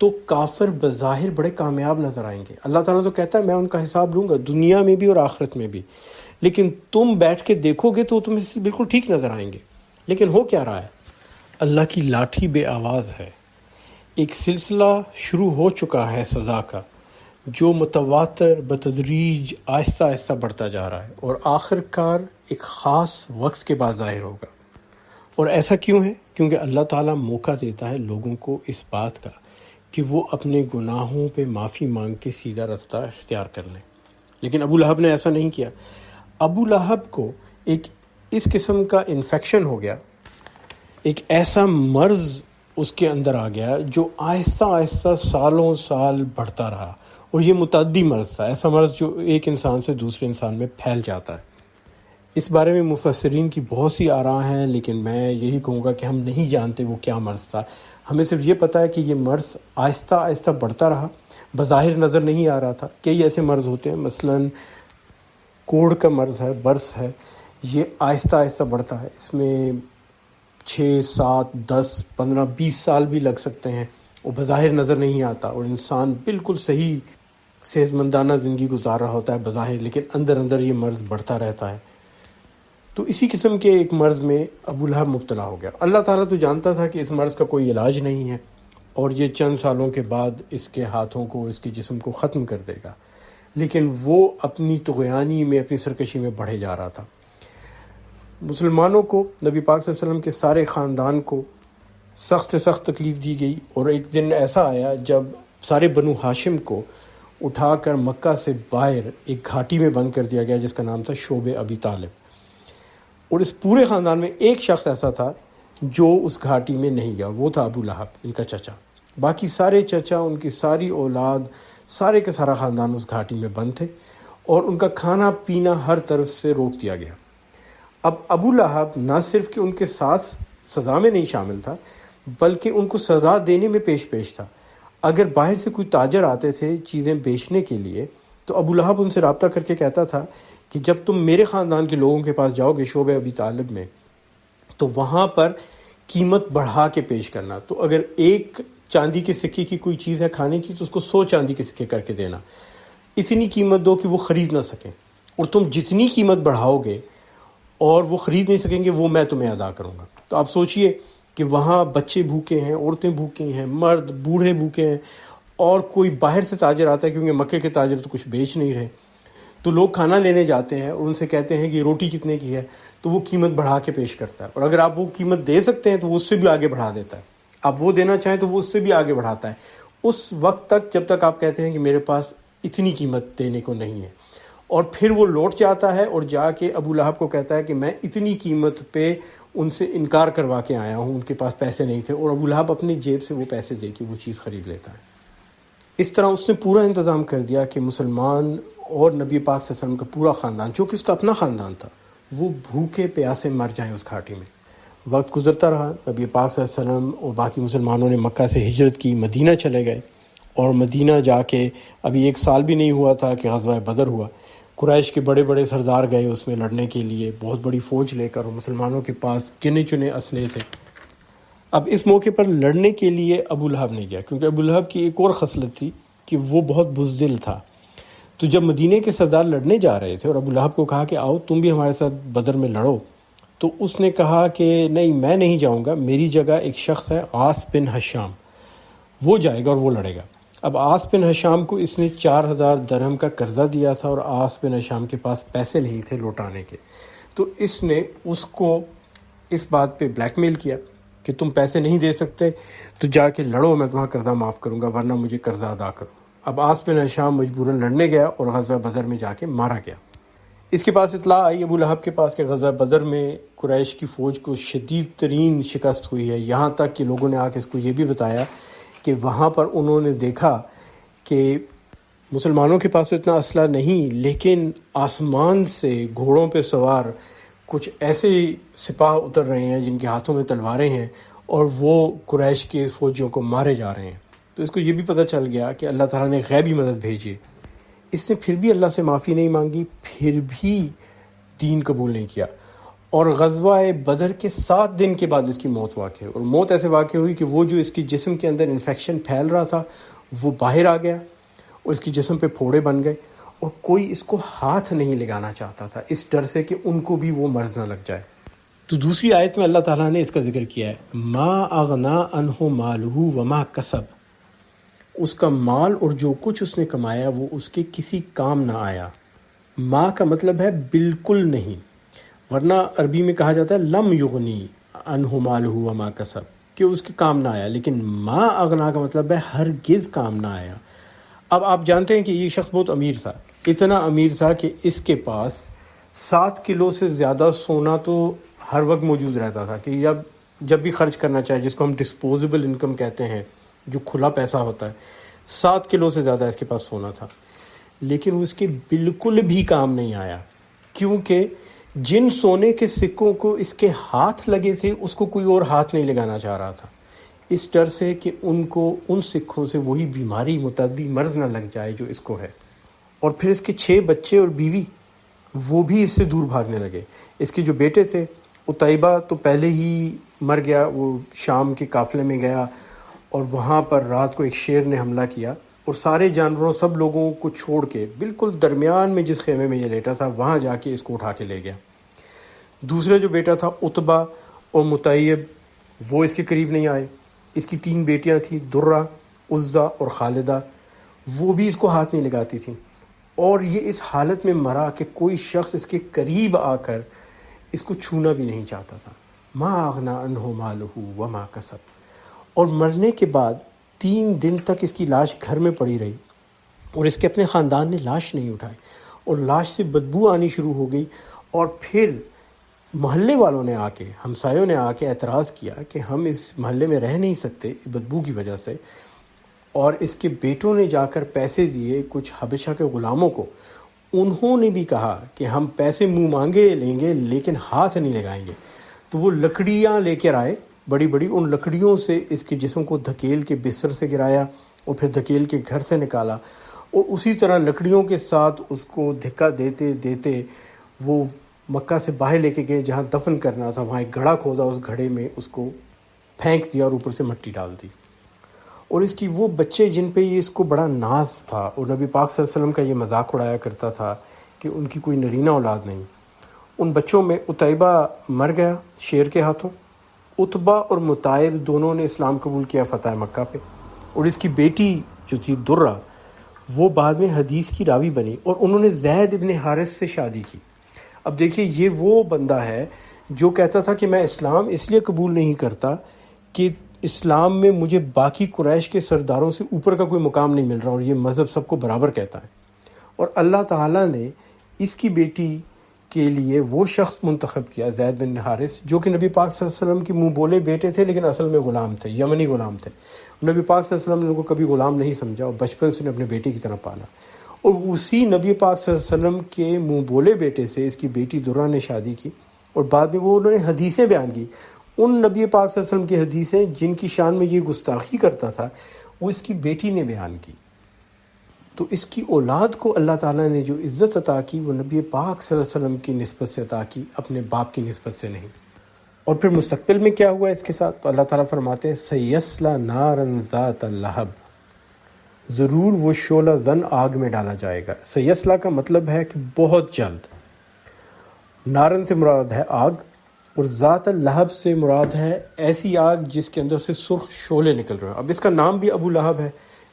Speaker 1: تو کافر بظاہر بڑے کامیاب نظر آئیں گے۔ اللہ تعالیٰ تو کہتا ہے میں ان کا حساب لوں گا دنیا میں بھی اور آخرت میں بھی، لیکن تم بیٹھ کے دیکھو گے تو تمہیں بالکل ٹھیک نظر آئیں گے۔ لیکن ہو کیا رہا ہے؟ اللہ کی لاٹھی بے آواز ہے، ایک سلسلہ شروع ہو چکا ہے سزا کا، جو متواتر بتدریج آہستہ آہستہ بڑھتا جا رہا ہے، اور آخر کار ایک خاص وقت کے بعد ظاہر ہوگا۔ اور ایسا کیوں ہے؟ کیونکہ اللہ تعالیٰ موقع دیتا ہے لوگوں کو اس بات کا کہ وہ اپنے گناہوں پہ معافی مانگ کے سیدھا رستہ اختیار کر لیں۔ لیکن ابو لہب نے ایسا نہیں کیا۔ ابو لہب کو ایک اس قسم کا انفیکشن ہو گیا، ایک ایسا مرض اس کے اندر آ گیا جو آہستہ آہستہ سالوں سال بڑھتا رہا، اور یہ متعدی مرض تھا، ایسا مرض جو ایک انسان سے دوسرے انسان میں پھیل جاتا ہے۔ اس بارے میں مفسرین کی بہت سی آراء ہیں، لیکن میں یہی کہوں گا کہ ہم نہیں جانتے وہ کیا مرض تھا۔ ہمیں صرف یہ پتہ ہے کہ یہ مرض آہستہ آہستہ بڑھتا رہا، بظاہر نظر نہیں آ رہا تھا۔ کئی ایسے مرض ہوتے ہیں، مثلاً کوڑ کا مرض ہے، برس ہے، یہ آہستہ آہستہ بڑھتا ہے، اس میں 6 7 10 15 20 سال بھی لگ سکتے ہیں، وہ بظاہر نظر نہیں آتا، اور انسان بالکل صحیح صحت مندانہ زندگی گزار رہا ہوتا ہے بظاہر، لیکن اندر اندر یہ مرض بڑھتا رہتا ہے۔ تو اسی قسم کے ایک مرض میں ابو لہب مبتلا ہو گیا۔ اللہ تعالیٰ تو جانتا تھا کہ اس مرض کا کوئی علاج نہیں ہے، اور یہ چند سالوں کے بعد اس کے ہاتھوں کو، اس کے جسم کو ختم کر دے گا، لیکن وہ اپنی طغیانی میں، اپنی سرکشی میں بڑھے جا رہا تھا۔ مسلمانوں کو، نبی پاک صلی اللہ علیہ وسلم کے سارے خاندان کو سخت سے سخت تکلیف دی گئی، اور ایک دن ایسا آیا جب سارے بنو ہاشم کو اٹھا کر مکہ سے باہر ایک گھاٹی میں بند کر دیا گیا جس کا نام تھا شعب ابی طالب، اور اس پورے خاندان میں ایک شخص ایسا تھا جو اس گھاٹی میں نہیں گیا، وہ تھا ابو لہب، ان کا چچا۔ باقی سارے چچا، ان کی ساری اولاد، سارے کا سارا خاندان اس گھاٹی میں بند تھے، اور ان کا کھانا پینا ہر طرف سے روک دیا گیا۔ اب ابو لہب نہ صرف کہ ان کے ساتھ سزا میں نہیں شامل تھا، بلکہ ان کو سزا دینے میں پیش تھا۔ اگر باہر سے کوئی تاجر آتے تھے چیزیں بیچنے کے لیے، تو ابو لہب ان سے رابطہ کر کے کہتا تھا کہ جب تم میرے خاندان کے لوگوں کے پاس جاؤ گے شعب ابی طالب میں، تو وہاں پر قیمت بڑھا کے پیش کرنا۔ تو اگر ایک چاندی کے سکے کی کوئی چیز ہے کھانے کی، تو اس کو 100 چاندی کے سکے کر کے دینا، اتنی قیمت دو کہ وہ خرید نہ سکیں، اور تم جتنی قیمت بڑھاؤ گے اور وہ خرید نہیں سکیں گے، وہ میں تمہیں ادا کروں گا۔ تو آپ سوچئے کہ وہاں بچے بھوکے ہیں، عورتیں بھوکی ہیں، مرد بوڑھے بھوکے ہیں، اور کوئی باہر سے تاجر آتا ہے، کیونکہ مکے کے تاجر تو کچھ بیچ نہیں رہے، تو لوگ کھانا لینے جاتے ہیں اور ان سے کہتے ہیں کہ روٹی کتنے کی ہے، تو وہ قیمت بڑھا کے پیش کرتا ہے، اور اگر آپ وہ قیمت دے سکتے ہیں تو وہ اس سے بھی آگے بڑھا دیتا ہے، آپ وہ دینا چاہیں تو وہ اس سے بھی آگے بڑھاتا ہے، اس وقت تک جب تک آپ کہتے ہیں کہ میرے پاس اتنی قیمت دینے کو نہیں ہے. اور پھر وہ لوٹ جاتا ہے اور جا کے ابو لہب کو کہتا ہے کہ میں اتنی قیمت پہ ان سے انکار کروا کے آیا ہوں، ان کے پاس پیسے نہیں تھے، اور ابو لہب اپنی جیب سے وہ پیسے دے کے وہ چیز خرید لیتا ہے. اس طرح اس نے پورا انتظام کر دیا کہ مسلمان اور نبی پاک صلی اللہ علیہ وسلم کا پورا خاندان، جو کہ اس کا اپنا خاندان تھا، وہ بھوکے پیاسے مر جائیں اس گھاٹی میں. وقت گزرتا رہا، نبی پاک صلی اللہ علیہ وسلم اور باقی مسلمانوں نے مکہ سے ہجرت کی، مدینہ چلے گئے، اور مدینہ جا کے ابھی 1 سال بھی نہیں ہوا تھا کہ غزوہ بدر ہوا. قریش کے بڑے بڑے سردار گئے اس میں لڑنے کے لیے، بہت بڑی فوج لے کر، اور مسلمانوں کے پاس گنے چنے اسلحے تھے. اب اس موقع پر لڑنے کے لیے ابو لہب نہیں گیا، کیونکہ ابو لہب کی ایک اور خصلت تھی کہ وہ بہت بزدل تھا. تو جب مدینے کے سردار لڑنے جا رہے تھے اور ابو لہب کو کہا کہ آؤ تم بھی ہمارے ساتھ بدر میں لڑو، تو اس نے کہا کہ نہیں، میں نہیں جاؤں گا، میری جگہ ایک شخص ہے عاص بن ہشام، وہ جائے گا اور وہ لڑے گا. اب عاص بن ہشام کو اس نے 4000 درہم کا قرضہ دیا تھا، اور عاص بن ہشام کے پاس پیسے نہیں تھے لوٹانے کے. تو اس نے اس کو اس بات پہ بلیک میل کیا کہ تم پیسے نہیں دے سکتے تو جا کے لڑو، میں تمہارا قرضہ معاف کروں گا، ورنہ مجھے قرضہ ادا کرو. اب عاص بن ہشام مجبوراً لڑنے گیا اور غزوہ بدر میں جا کے مارا گیا. اس کے پاس اطلاع آئی ابو لہب کے پاس کہ غزوہ بدر میں قریش کی فوج کو شدید ترین شکست ہوئی ہے، یہاں تک کہ لوگوں نے آ کے اس کو یہ بھی بتایا کہ وہاں پر انہوں نے دیکھا کہ مسلمانوں کے پاس تو اتنا اسلحہ نہیں، لیکن آسمان سے گھوڑوں پہ سوار کچھ ایسے سپاہ اتر رہے ہیں جن کے ہاتھوں میں تلواریں ہیں، اور وہ قریش کے فوجیوں کو مارے جا رہے ہیں. تو اس کو یہ بھی پتہ چل گیا کہ اللہ تعالیٰ نے غیبی مدد بھیجی. اس نے پھر بھی اللہ سے معافی نہیں مانگی، پھر بھی دین قبول نہیں کیا، اور غزوہ بدر کے 7 دن کے بعد اس کی موت واقع ہوئی. اور موت ایسے واقع ہوئی کہ وہ جو اس کی جسم کے اندر انفیکشن پھیل رہا تھا وہ باہر آ گیا، اور اس کی جسم پہ پھوڑے بن گئے، اور کوئی اس کو ہاتھ نہیں لگانا چاہتا تھا اس ڈر سے کہ ان کو بھی وہ مرض نہ لگ جائے. تو دوسری آیت میں اللہ تعالیٰ نے اس کا ذکر کیا ہے، ما اغنا عنہ مالہ وما کسب، اس کا مال اور جو کچھ اس نے کمایا وہ اس کے کسی کام نہ آیا. ما کا مطلب ہے بالکل نہیں، ورنہ عربی میں کہا جاتا ہے لم یغنی عنہ مالہ وما کسب، کہ اس کے کام نہ آیا، لیکن ما اغنا کا مطلب ہے ہرگز کام نہ آیا. اب آپ جانتے ہیں کہ یہ شخص بہت امیر تھا، اتنا امیر تھا کہ اس کے پاس 7 کلو سے زیادہ سونا تو ہر وقت موجود رہتا تھا، کہ جب بھی خرچ کرنا چاہے، جس کو ہم ڈسپوزیبل انکم کہتے ہیں، جو کھلا پیسہ ہوتا ہے، 7 کلو سے زیادہ اس کے پاس سونا تھا. لیکن وہ اس کے بالکل بھی کام نہیں آیا، کیونکہ جن سونے کے سکوں کو اس کے ہاتھ لگے تھے اس کو کوئی اور ہاتھ نہیں لگانا چاہ رہا تھا، اس ڈر سے کہ ان کو ان سکوں سے وہی بیماری متعدی مرض نہ لگ جائے جو اس کو ہے. اور پھر اس کے 6 بچے اور بیوی وہ بھی اس سے دور بھاگنے لگے. اس کے جو بیٹے تھے، عتیبہ تو پہلے ہی مر گیا، وہ شام کے قافلے میں گیا اور وہاں پر رات کو ایک شیر نے حملہ کیا، اور سارے جانوروں سب لوگوں کو چھوڑ کے بالکل درمیان میں جس خیمے میں یہ لیٹا تھا وہاں جا کے اس کو اٹھا کے لے گیا. دوسرا جو بیٹا تھا عتبہ اور مطیب، وہ اس کے قریب نہیں آئے. اس کی 3 بیٹیاں تھیں، درہ، عزہ اور خالدہ، وہ بھی اس کو ہاتھ نہیں لگاتی تھیں، اور یہ اس حالت میں مرا کہ کوئی شخص اس کے قریب آ کر اس کو چھونا بھی نہیں چاہتا تھا. ما اغنا عنہ مالہ وما کسب. اور مرنے کے بعد 3 دن تک اس کی لاش گھر میں پڑی رہی، اور اس کے اپنے خاندان نے لاش نہیں اٹھائی، اور لاش سے بدبو آنی شروع ہو گئی. اور پھر محلے والوں نے آ کے، ہمسایوں نے آ کے اعتراض کیا کہ ہم اس محلے میں رہ نہیں سکتے بدبو کی وجہ سے. اور اس کے بیٹوں نے جا کر پیسے دیے کچھ حبشہ کے غلاموں کو، انہوں نے بھی کہا کہ ہم پیسے منہ مانگے لیں گے لیکن ہاتھ نہیں لگائیں گے. تو وہ لکڑیاں لے کر آئے بڑی بڑی، ان لکڑیوں سے اس کے جسم کو دھکیل کے بستر سے گرایا اور پھر دھکیل کے گھر سے نکالا، اور اسی طرح لکڑیوں کے ساتھ اس کو دھکا دیتے دیتے وہ مکہ سے باہر لے کے گئے جہاں دفن کرنا تھا. وہاں ایک گڑھا کھودا، اس گھڑے میں اس کو پھینک دیا اور اوپر سے مٹی ڈال دی. اور اس کی وہ بچے جن پہ یہ اس کو بڑا ناز تھا، اور نبی پاک صلی اللہ علیہ وسلم کا یہ مذاق اڑایا کرتا تھا کہ ان کی کوئی نرینہ اولاد نہیں، ان بچوں میں عتیبہ مر گیا شیر کے ہاتھوں. عتبہ اور مطیب دونوں نے اسلام قبول کیا فتح مکہ پہ، اور اس کی بیٹی جو تھی درہ وہ بعد میں حدیث کی راوی بنی، اور انہوں نے زید ابن حارث سے شادی کی. اب دیکھیے یہ وہ بندہ ہے جو کہتا تھا کہ میں اسلام اس لیے قبول نہیں کرتا کہ اسلام میں مجھے باقی قریش کے سرداروں سے اوپر کا کوئی مقام نہیں مل رہا، اور یہ مذہب سب کو برابر کہتا ہے۔ اور اللہ تعالیٰ نے اس کی بیٹی کے لیے وہ شخص منتخب کیا، زید بن حارث، جو کہ نبی پاک صلی اللہ علیہ وسلم کے منہ بولے بیٹے تھے لیکن اصل میں غلام تھے، یمنی غلام تھے۔ نبی پاک صلی اللہ علیہ وسلم نے ان کو کبھی غلام نہیں سمجھا اور بچپن سے اپنے بیٹے کی طرح پالا، اور اسی نبی پاک صلی اللہ علیہ وسلم کے منہ بولے بیٹے سے اس کی بیٹی درہ نے شادی کی، اور بعد میں وہ انہوں نے حدیثیں بیان کی، ان نبی پاک صلی اللہ علیہ وسلم کی حدیثیں جن کی شان میں یہ گستاخی کرتا تھا وہ اس کی بیٹی نے بیان کی۔ تو اس کی اولاد کو اللہ تعالیٰ نے جو عزت عطا کی وہ نبی پاک صلی اللہ علیہ وسلم کی نسبت سے عطا کی، اپنے باپ کی نسبت سے نہیں۔ اور پھر مستقبل میں کیا ہوا اس کے ساتھ؟ تو اللہ تعالیٰ فرماتے ہیں سیصلی نارا ذات لہب، ضرور وہ شعلہ زن آگ میں ڈالا جائے گا۔ سیصلی کا مطلب ہے کہ بہت جلد، نارن سے مراد ہے آگ، اور ذات لہب سے مراد ہے ایسی آگ جس کے اندر سے سرخ شعلے نکل رہے ہیں۔ اب اس کا نام بھی ابو لہب ہے،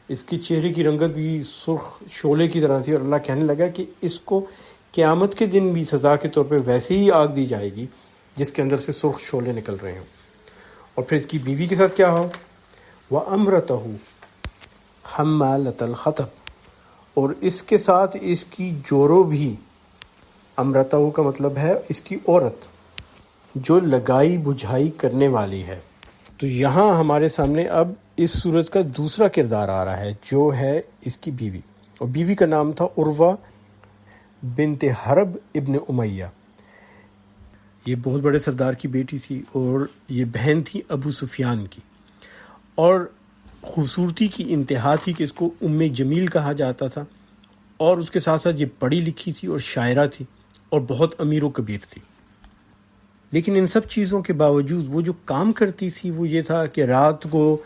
Speaker 1: اس کی چہرے کی رنگت بھی سرخ شعلے کی طرح تھی، اور اللہ کہنے لگا کہ اس کو قیامت کے دن بھی سزا کے طور پہ ویسے ہی آگ دی جائے گی جس کے اندر سے سرخ شعلے نکل رہے ہیں۔ اور پھر اس کی بیوی کے ساتھ کیا ہو؟ وَأَمْرَتَهُ حَمَّالَةَ الْحَطَبِ، اور اس کے ساتھ اس کی جورو بھی، امرتہ کا مطلب ہے اس کی عورت، جو لگائی بجھائی کرنے والی ہے۔ تو یہاں ہمارے سامنے اب اس صورت کا دوسرا کردار آ رہا ہے جو ہے اس کی بیوی، اور بیوی کا نام تھا عروہ بنت حرب ابن امیہ۔ یہ بہت بڑے سردار کی بیٹی تھی اور یہ بہن تھی ابو سفیان کی، اور خوبصورتی کی انتہا تھی کہ اس کو ام جمیل کہا جاتا تھا، اور اس کے ساتھ ساتھ یہ پڑھی لکھی تھی اور شاعرہ تھی اور بہت امیر و کبیر تھی۔ لیکن ان سب چیزوں کے باوجود وہ جو کام کرتی تھی وہ یہ تھا کہ رات کو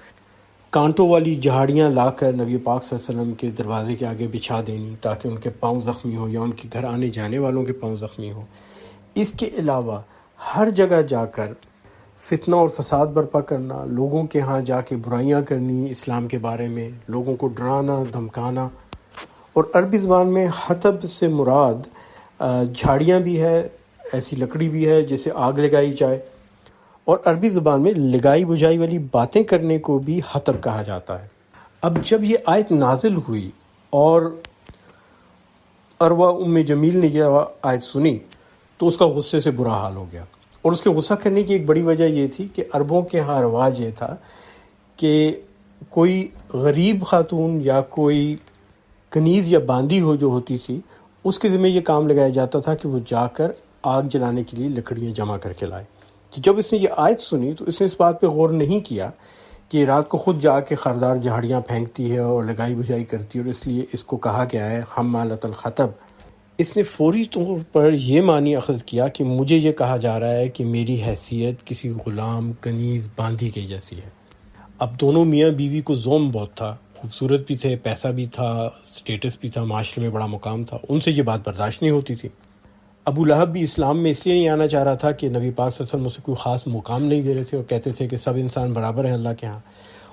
Speaker 1: کانٹوں والی جھاڑیاں لا کر نبی پاک صلی اللہ علیہ وسلم کے دروازے کے آگے بچھا دینی تاکہ ان کے پاؤں زخمی ہو یا ان کے گھر آنے جانے والوں کے پاؤں زخمی ہو۔ اس کے علاوہ ہر جگہ جا کر فتنہ اور فساد برپا کرنا، لوگوں کے ہاں جا کے برائیاں کرنی اسلام کے بارے میں، لوگوں کو ڈرانا دھمکانا۔ اور عربی زبان میں حطب سے مراد جھاڑیاں بھی ہے، ایسی لکڑی بھی ہے جسے آگ لگائی جائے، اور عربی زبان میں لگائی بجھائی والی باتیں کرنے کو بھی حطب کہا جاتا ہے۔ اب جب یہ آیت نازل ہوئی اور عروہ ام جمیل نے یہ آیت سنی تو اس کا غصے سے برا حال ہو گیا، اور اس کے غصہ کرنے کی ایک بڑی وجہ یہ تھی کہ عربوں کے ہاں رواج یہ تھا کہ کوئی غریب خاتون یا کوئی کنیز یا باندی ہو جو ہوتی تھی اس کے ذمہ یہ کام لگایا جاتا تھا کہ وہ جا کر آگ جلانے کے لیے لکڑیاں جمع کر کے لائے۔ تو جب اس نے یہ آیت سنی تو اس نے اس بات پہ غور نہیں کیا کہ رات کو خود جا کے خاردار جھاڑیاں پھینکتی ہے اور لگائی بجھائی کرتی ہے، اور اس لیے اس کو کہا گیا ہے حمالۃ الحطب۔ اس نے فوری طور پر یہ معنی اخذ کیا کہ مجھے یہ کہا جا رہا ہے کہ میری حیثیت کسی غلام کنیز باندھی کے جیسی ہے۔ اب دونوں میاں بیوی کو زوم بہت تھا، خوبصورت بھی تھے، پیسہ بھی تھا، سٹیٹس بھی تھا، معاشرے میں بڑا مقام تھا، ان سے یہ بات برداشت نہیں ہوتی تھی۔ ابو لہب بھی اسلام میں اس لیے نہیں آنا چاہ رہا تھا کہ نبی پاک صلی اللہ علیہ وسلم اسے کوئی خاص مقام نہیں دے رہے تھے، اور کہتے تھے کہ سب انسان برابر ہیں اللہ کے ہاں۔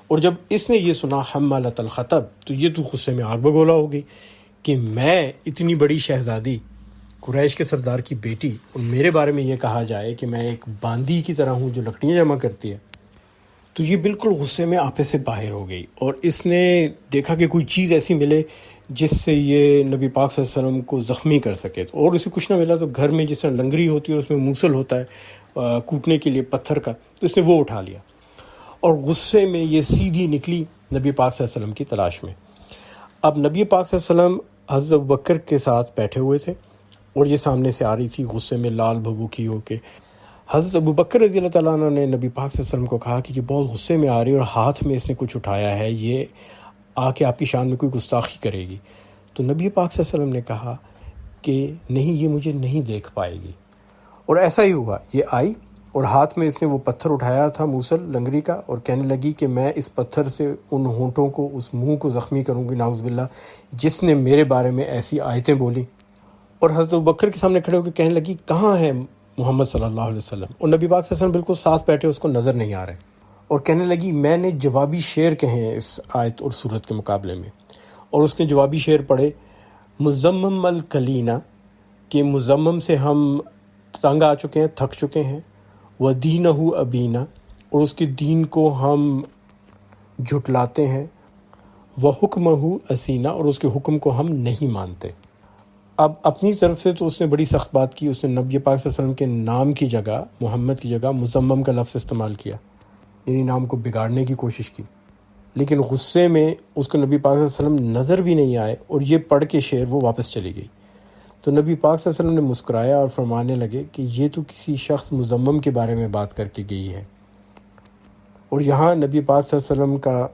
Speaker 1: اور جب اس نے یہ سنا حمالۃ الحطب تو یہ تو غصے میں آگ بگولا ہو گئی کہ میں اتنی بڑی شہزادی، قریش کے سردار کی بیٹی، اور میرے بارے میں یہ کہا جائے کہ میں ایک باندی کی طرح ہوں جو لکڑیاں جمع کرتی ہے، تو یہ بالکل غصے میں آپے سے باہر ہو گئی، اور اس نے دیکھا کہ کوئی چیز ایسی ملے جس سے یہ نبی پاک صلی اللہ علیہ وسلم کو زخمی کر سکے، اور اسے کچھ نہ ملا تو گھر میں جس طرح لنگری ہوتی ہے اس میں موصل ہوتا ہے کوٹنے کے لیے پتھر کا، تو اس نے وہ اٹھا لیا، اور غصے میں یہ سیدھی نکلی نبی پاک صلی اللہ علیہ وسلم کی تلاش میں۔ اب نبی پاک صلی اللہ علیہ وسلم حضرت ابوبکر کے ساتھ بیٹھے ہوئے تھے، اور یہ سامنے سے آ رہی تھی غصے میں لال بھبوکی ہو کے۔ حضرت ابوبکر رضی اللہ تعالیٰ عنہ نے نبی پاک صلی اللہ علیہ وسلم کو کہا کہ یہ بہت غصے میں آ رہی ہے اور ہاتھ میں اس نے کچھ اٹھایا ہے، یہ آ کے آپ کی شان میں کوئی گستاخی کرے گی۔ تو نبی پاک صلی اللہ علیہ وسلم نے کہا کہ نہیں، یہ مجھے نہیں دیکھ پائے گی، اور ایسا ہی ہوا۔ یہ آئی اور ہاتھ میں اس نے وہ پتھر اٹھایا تھا موصل لنگری کا، اور کہنے لگی کہ میں اس پتھر سے ان ہونٹوں کو، اس منہ کو زخمی کروں گی نعوذ باللہ جس نے میرے بارے میں ایسی آیتیں بولی۔ اور حضرت ابوبکر کے سامنے کھڑے ہو کے کہنے لگی کہاں ہے محمد صلی اللہ علیہ وسلم، اور نبی پاک صلی اللہ علیہ وسلم بالکل ساتھ بیٹھے، اس کو نظر نہیں آ رہے، اور کہنے لگی میں نے جوابی شعر کہے ہیں اس آیت اور سورت کے مقابلے میں، اور اس نے جوابی شعر پڑھے مزمم الکلینا، کہ مزمم سے ہم تنگ آ چکے ہیں، تھک چکے ہیں، ودینہ ابینا، اور اس کے دین کو ہم جھٹلاتے ہیں، وَحُکْمَهُ أَسِینَا، اور اس کے حکم کو ہم نہیں مانتے۔ اب اپنی طرف سے تو اس نے بڑی سخت بات کی، اس نے نبی پاک صلی اللہ علیہ وسلم کے نام کی جگہ، محمد کی جگہ مزمم کا لفظ استعمال کیا، یعنی نام کو بگاڑنے کی کوشش کی۔ لیکن غصے میں اس کو نبی پاک صلی اللہ علیہ وسلم نظر بھی نہیں آئے، اور یہ پڑھ کے شعر وہ واپس چلی گئی۔ تو نبی پاک صلی اللہ علیہ وسلم نے مسکرایا اور فرمانے لگے کہ یہ تو کسی شخص مزمم کے بارے میں بات کر کے گئی ہے۔ اور یہاں نبی پاک صلی اللہ علیہ وسلم کا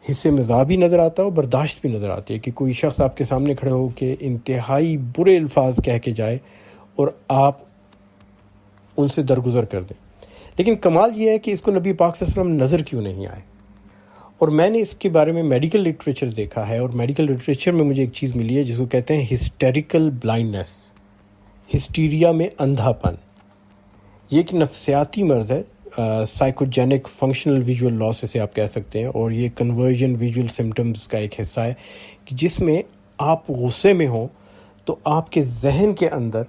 Speaker 1: حصے مزاح بھی نظر آتا ہے اور برداشت بھی نظر آتی ہے کہ کوئی شخص آپ کے سامنے کھڑے ہو کے انتہائی برے الفاظ کہہ کے جائے اور آپ ان سے درگزر کر دیں۔ لیکن کمال یہ ہے کہ اس کو نبی پاک صلی اللہ علیہ وسلم نظر کیوں نہیں آئے۔ اور میں نے اس کے بارے میں میڈیکل لٹریچر دیکھا ہے، اور میڈیکل لٹریچر میں مجھے ایک چیز ملی ہے جس کو کہتے ہیں ہسٹیریکل بلائنڈنس، ہسٹیریا میں اندھا پن۔ یہ ایک نفسیاتی مرض ہے، سائیکوجینک فنکشنل ویژول لاس اسے آپ کہہ سکتے ہیں، اور یہ کنورژن ویژول سمٹمز کا ایک حصہ ہے کہ جس میں آپ غصے میں ہوں تو آپ کے ذہن کے اندر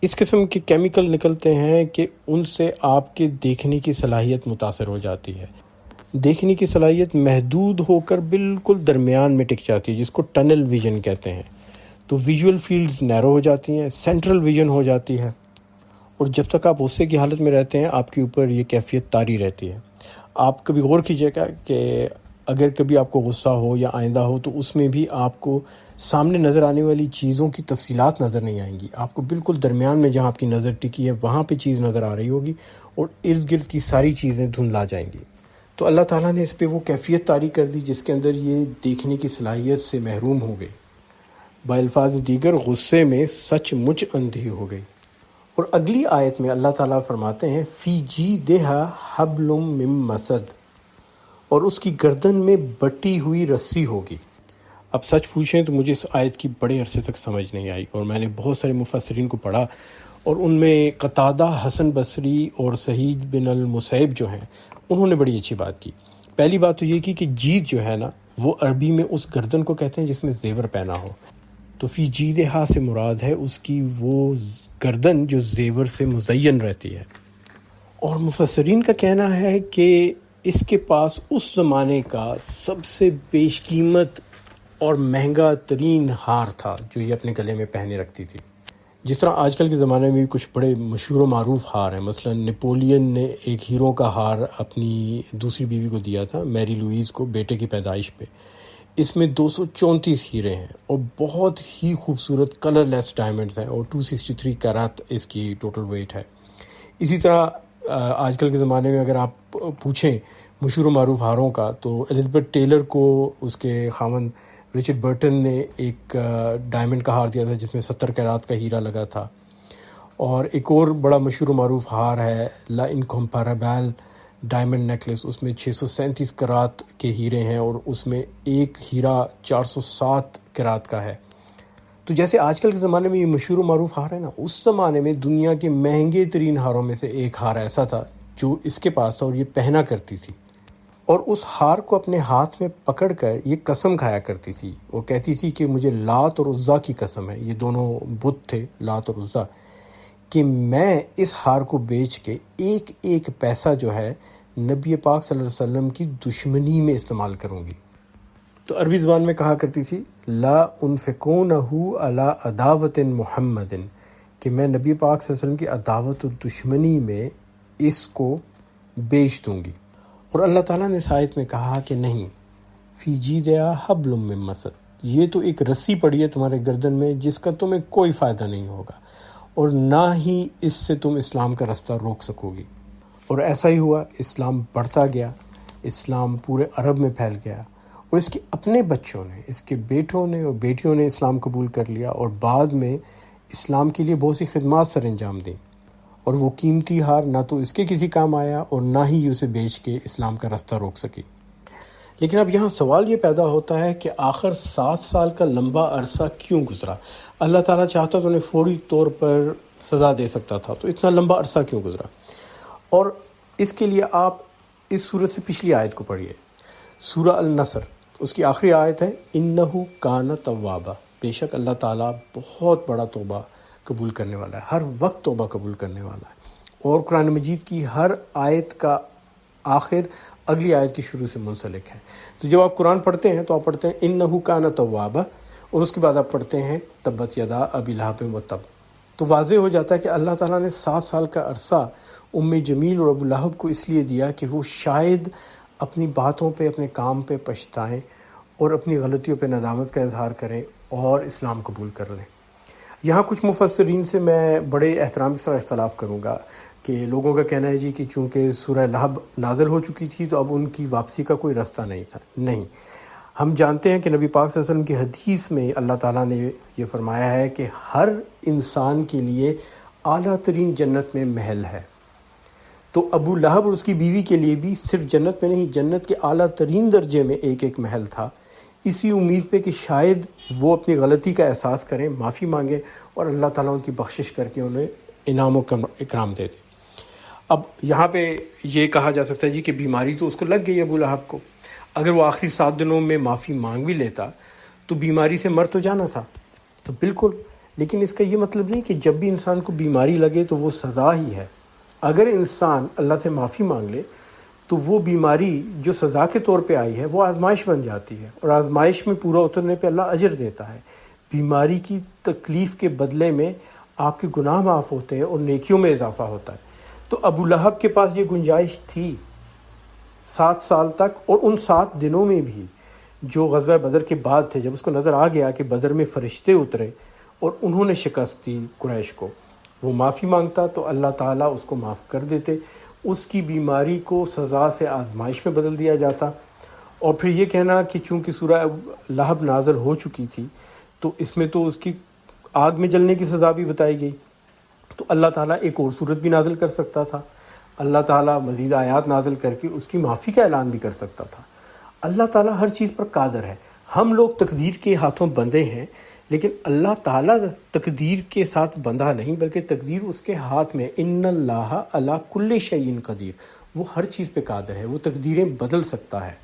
Speaker 1: اس قسم کے کیمیکل نکلتے ہیں کہ ان سے آپ کے دیکھنے کی صلاحیت متاثر ہو جاتی ہے۔ دیکھنے کی صلاحیت محدود ہو کر بالکل درمیان میں ٹک جاتی ہے، جس کو ٹنل ویژن کہتے ہیں۔ تو ویژول فیلڈز نیرو ہو جاتی ہیں، سینٹرل ویژن ہو جاتی ہے، اور جب تک آپ غصے کی حالت میں رہتے ہیں آپ کے اوپر یہ کیفیت طاری رہتی ہے۔ آپ کبھی غور کیجئے گا کہ اگر کبھی آپ کو غصہ ہو یا آئندہ ہو تو اس میں بھی آپ کو سامنے نظر آنے والی چیزوں کی تفصیلات نظر نہیں آئیں گی، آپ کو بالکل درمیان میں جہاں آپ کی نظر ٹکی ہے وہاں پہ چیز نظر آ رہی ہوگی، اور ارد گرد کی ساری چیزیں دھندلا جائیں گی۔ تو اللہ تعالیٰ نے اس پہ وہ کیفیت طاری کر دی جس کے اندر یہ دیکھنے کی صلاحیت سے محروم ہو گئی۔ بالفاظ دیگر غصے میں سچ مچ اندھی ہو گئی۔ اور اگلی آیت میں اللہ تعالیٰ فرماتے ہیں فی جیدہا حبل من مسد، اور اس کی گردن میں بٹی ہوئی رسی ہوگی۔ اب سچ پوچھیں تو مجھے اس آیت کی بڑے عرصے تک سمجھ نہیں آئی، اور میں نے بہت سارے مفسرین کو پڑھا، اور ان میں قتادہ، حسن بصری اور سعید بن المسیب جو ہیں انہوں نے بڑی اچھی بات کی۔ پہلی بات تو یہ کی کہ جید جو ہے نا وہ عربی میں اس گردن کو کہتے ہیں جس میں زیور پہنا ہو، تو فی جیدہا سے مراد ہے اس کی وہ گردن جو زیور سے مزین رہتی ہے۔ اور مفسرین کا کہنا ہے کہ اس کے پاس اس زمانے کا سب سے بیش قیمت اور مہنگا ترین ہار تھا جو یہ اپنے گلے میں پہنے رکھتی تھی۔ جس طرح آج کل کے زمانے میں بھی کچھ بڑے مشہور و معروف ہار ہیں، مثلا نپولین نے ایک ہیروں کا ہار اپنی دوسری بیوی کو دیا تھا، میری لوئیز کو، بیٹے کی پیدائش پہ۔ اس میں 234 ہیرے ہیں اور بہت ہی خوبصورت کلر لیس ڈائمنڈز ہیں، اور 263 کیرات اس کی ٹوٹل ویٹ ہے۔ اسی طرح آج کل کے زمانے میں اگر آپ پوچھیں مشہور و معروف ہاروں کا تو الزبتھ ٹیلر کو اس کے خاوند رچرڈ برٹن نے ایک ڈائمنڈ کا ہار دیا تھا جس میں 70 کیرات کا ہیرا لگا تھا۔ اور ایک اور بڑا مشہور و معروف ہار ہے لا انکمپیریبل ڈائمنڈ نیکلس، اس میں 637 کیرات کے ہیرے ہیں، اور اس میں ایک ہیرا 407 کیرات کا ہے۔ تو جیسے آج کل کے زمانے میں یہ مشہور و معروف ہار ہے نا، اس زمانے میں دنیا کے مہنگے ترین ہاروں میں سے ایک ہار ایسا تھا جو اس کے پاس تھا اور یہ پہنا کرتی تھی، اور اس ہار کو اپنے ہاتھ میں پکڑ کر یہ قسم کھایا کرتی تھی، وہ کہتی تھی کہ مجھے لات اور عزا کی قسم ہے، یہ دونوں بت تھے لات اور عزا، کہ میں اس ہار کو بیچ کے ایک ایک پیسہ جو ہے نبی پاک صلی اللہ علیہ وسلم کی دشمنی میں استعمال کروں گی۔ تو عربی زبان میں کہا کرتی تھی لا انفقونہ علی عداوت محمد، کہ میں نبی پاک صلی اللہ علیہ وسلم کی عداوت و دشمنی میں اس کو بیچ دوں گی۔ اور اللہ تعالیٰ نے اس آیت میں کہا کہ نہیں، فی جیدہا حبل من مسد، یہ تو ایک رسی پڑی ہے تمہارے گردن میں جس کا تمہیں کوئی فائدہ نہیں ہوگا، اور نہ ہی اس سے تم اسلام کا رستہ روک سکو گی۔ اور ایسا ہی ہوا، اسلام بڑھتا گیا، اسلام پورے عرب میں پھیل گیا، اور اس کے اپنے بچوں نے، اس کے بیٹوں نے اور بیٹیوں نے اسلام قبول کر لیا، اور بعد میں اسلام کے لیے بہت سی خدمات سر انجام دیں، اور وہ قیمتی ہار نہ تو اس کے کسی کام آیا اور نہ ہی اسے بیچ کے اسلام کا رستہ روک سکی۔ لیکن اب یہاں سوال یہ پیدا ہوتا ہے کہ آخر 7 سال کا لمبا عرصہ کیوں گزرا؟ اللہ تعالیٰ چاہتا تو انہیں فوری طور پر سزا دے سکتا تھا، تو اتنا لمبا عرصہ کیوں گزرا؟ اور اس کے لیے آپ اس سورت سے پچھلی آیت کو پڑھیے، سورہ النصر، اس کی آخری آیت ہے انہو کان توابا، بے شک اللہ تعالیٰ بہت بڑا توبہ قبول کرنے والا ہے، ہر وقت توبہ قبول کرنے والا ہے۔ اور قرآن مجید کی ہر آیت کا آخر اگلی آیت کے شروع سے منسلک ہے۔ تو جب آپ قرآن پڑھتے ہیں تو آپ پڑھتے ہیں انہ کان توابا، اور اس کے بعد آپ پڑھتے ہیں تبت یدا ابی لہب وتب، تو واضح ہو جاتا ہے کہ اللہ تعالیٰ نے 7 سال کا عرصہ ام جمیل اور ابو لہب کو اس لیے دیا کہ وہ شاید اپنی باتوں پہ، اپنے کام پہ پچھتائیں اور اپنی غلطیوں پہ ندامت کا اظہار کریں اور اسلام قبول کر لیں۔ یہاں کچھ مفسرین سے میں بڑے احترام کے ساتھ اختلاف کروں گا کہ لوگوں کا کہنا ہے جی کہ چونکہ سورہ لہب نازل ہو چکی تھی تو اب ان کی واپسی کا کوئی رستہ نہیں تھا۔ نہیں، ہم جانتے ہیں کہ نبی پاک صلی اللہ علیہ وسلم کی حدیث میں اللہ تعالیٰ نے یہ فرمایا ہے کہ ہر انسان کے لیے اعلیٰ ترین جنت میں محل ہے۔ تو ابو لہب اور اس کی بیوی کے لیے بھی صرف جنت میں نہیں، جنت کے اعلیٰ ترین درجے میں ایک ایک محل تھا، اسی امید پہ کہ شاید وہ اپنی غلطی کا احساس کریں، معافی مانگیں اور اللہ تعالیٰ ان کی بخشش کر کے انہیں انعام و اکرام دے دے۔ اب یہاں پہ یہ کہا جا سکتا ہے جی کہ بیماری تو اس کو لگ گئی ابو لہب کو، اگر وہ آخری 7 دنوں میں معافی مانگ بھی لیتا تو بیماری سے مر تو جانا تھا، تو بالکل، لیکن اس کا یہ مطلب نہیں کہ جب بھی انسان کو بیماری لگے تو وہ سزا ہی ہے۔ اگر انسان اللہ سے معافی مانگ لے تو وہ بیماری جو سزا کے طور پہ آئی ہے وہ آزمائش بن جاتی ہے، اور آزمائش میں پورا اترنے پہ اللہ اجر دیتا ہے۔ بیماری کی تکلیف کے بدلے میں آپ کے گناہ معاف ہوتے ہیں اور نیکیوں میں اضافہ ہوتا ہے۔ تو ابو لہب کے پاس یہ گنجائش تھی 7 سال تک، اور ان 7 دنوں میں بھی جو غزوہ بدر کے بعد تھے، جب اس کو نظر آ گیا کہ بدر میں فرشتے اترے اور انہوں نے شکست دی قریش کو، وہ معافی مانگتا تو اللہ تعالیٰ اس کو معاف کر دیتے، اس کی بیماری کو سزا سے آزمائش میں بدل دیا جاتا۔ اور پھر یہ کہنا کہ چونکہ سورہ لہب نازل ہو چکی تھی تو اس میں تو اس کی آگ میں جلنے کی سزا بھی بتائی گئی، تو اللہ تعالیٰ ایک اور صورت بھی نازل کر سکتا تھا، اللہ تعالیٰ مزید آیات نازل کر کے اس کی معافی کا اعلان بھی کر سکتا تھا۔ اللہ تعالیٰ ہر چیز پر قادر ہے، ہم لوگ تقدیر کے ہاتھوں بندھے ہیں، لیکن اللہ تعالیٰ تقدیر کے ساتھ بندھا نہیں بلکہ تقدیر اس کے ہاتھ میں، ان اللہ علی کل شیء قدیر، وہ ہر چیز پہ قادر ہے، وہ تقدیریں بدل سکتا ہے۔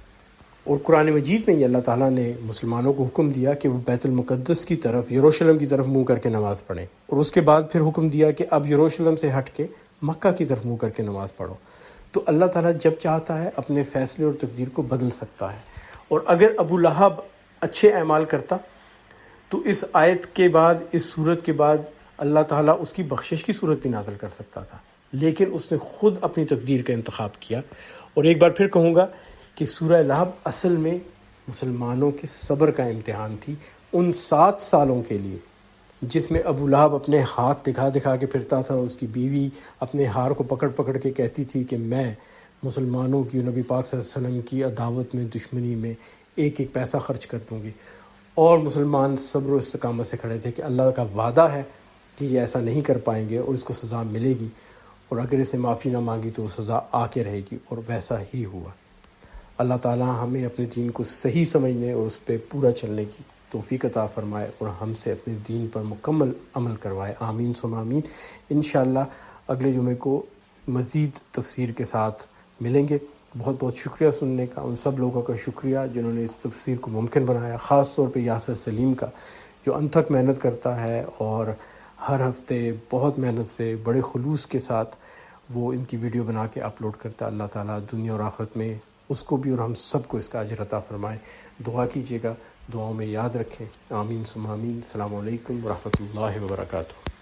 Speaker 1: اور قرآن مجید میں یہ اللہ تعالیٰ نے مسلمانوں کو حکم دیا کہ وہ بیت المقدس کی طرف، یروشلم کی طرف منہ کر کے نماز پڑھیں، اور اس کے بعد پھر حکم دیا کہ اب یروشلم سے ہٹ کے مکہ کی طرف منہ کر کے نماز پڑھو۔ تو اللہ تعالیٰ جب چاہتا ہے اپنے فیصلے اور تقدیر کو بدل سکتا ہے، اور اگر ابو لہب اچھے اعمال کرتا تو اس آیت کے بعد، اس صورت کے بعد اللہ تعالیٰ اس کی بخشش کی صورت بھی نازل کر سکتا تھا، لیکن اس نے خود اپنی تقدیر کا انتخاب کیا۔ اور ایک بار پھر کہوں گا کہ سورہ لہب اصل میں مسلمانوں کے صبر کا امتحان تھی ان 7 سالوں کے لیے، جس میں ابو لہب اپنے ہاتھ دکھا دکھا کے پھرتا تھا، اس کی بیوی اپنے ہار کو پکڑ پکڑ کے کہتی تھی کہ میں مسلمانوں کی، نبی پاک صلی اللہ علیہ وسلم کی عداوت میں، دشمنی میں ایک ایک پیسہ خرچ کر دوں گی، اور مسلمان صبر و استقامت سے کھڑے تھے کہ اللہ کا وعدہ ہے کہ یہ ایسا نہیں کر پائیں گے اور اس کو سزا ملے گی، اور اگر اسے معافی نہ مانگی تو وہ سزا آ کے رہے گی، اور ویسا ہی ہوا۔ اللہ تعالیٰ ہمیں اپنے دین کو صحیح سمجھنے اور اس پہ پورا چلنے کی توفیق عطا فرمائے، اور ہم سے اپنے دین پر مکمل عمل کروائے، آمین ثم آمین۔ انشاءاللہ اگلے جمعے کو مزید تفسیر کے ساتھ ملیں گے۔ بہت بہت شکریہ سننے کا، ان سب لوگوں کا شکریہ جنہوں نے اس تفسیر کو ممکن بنایا، خاص طور پہ یاسر سلیم کا جو انتھک محنت کرتا ہے اور ہر ہفتے بہت محنت سے، بڑے خلوص کے ساتھ وہ ان کی ویڈیو بنا کے اپلوڈ کرتا ہے۔ اللہ تعالیٰ دنیا اور آخرت میں اس کو بھی اور ہم سب کو اس کا اجر عطا فرمائے۔ دعا کیجیے گا، دعاؤں میں یاد رکھیں، آمین ثم آمین۔ السلام علیکم ورحمۃ اللہ وبرکاتہ۔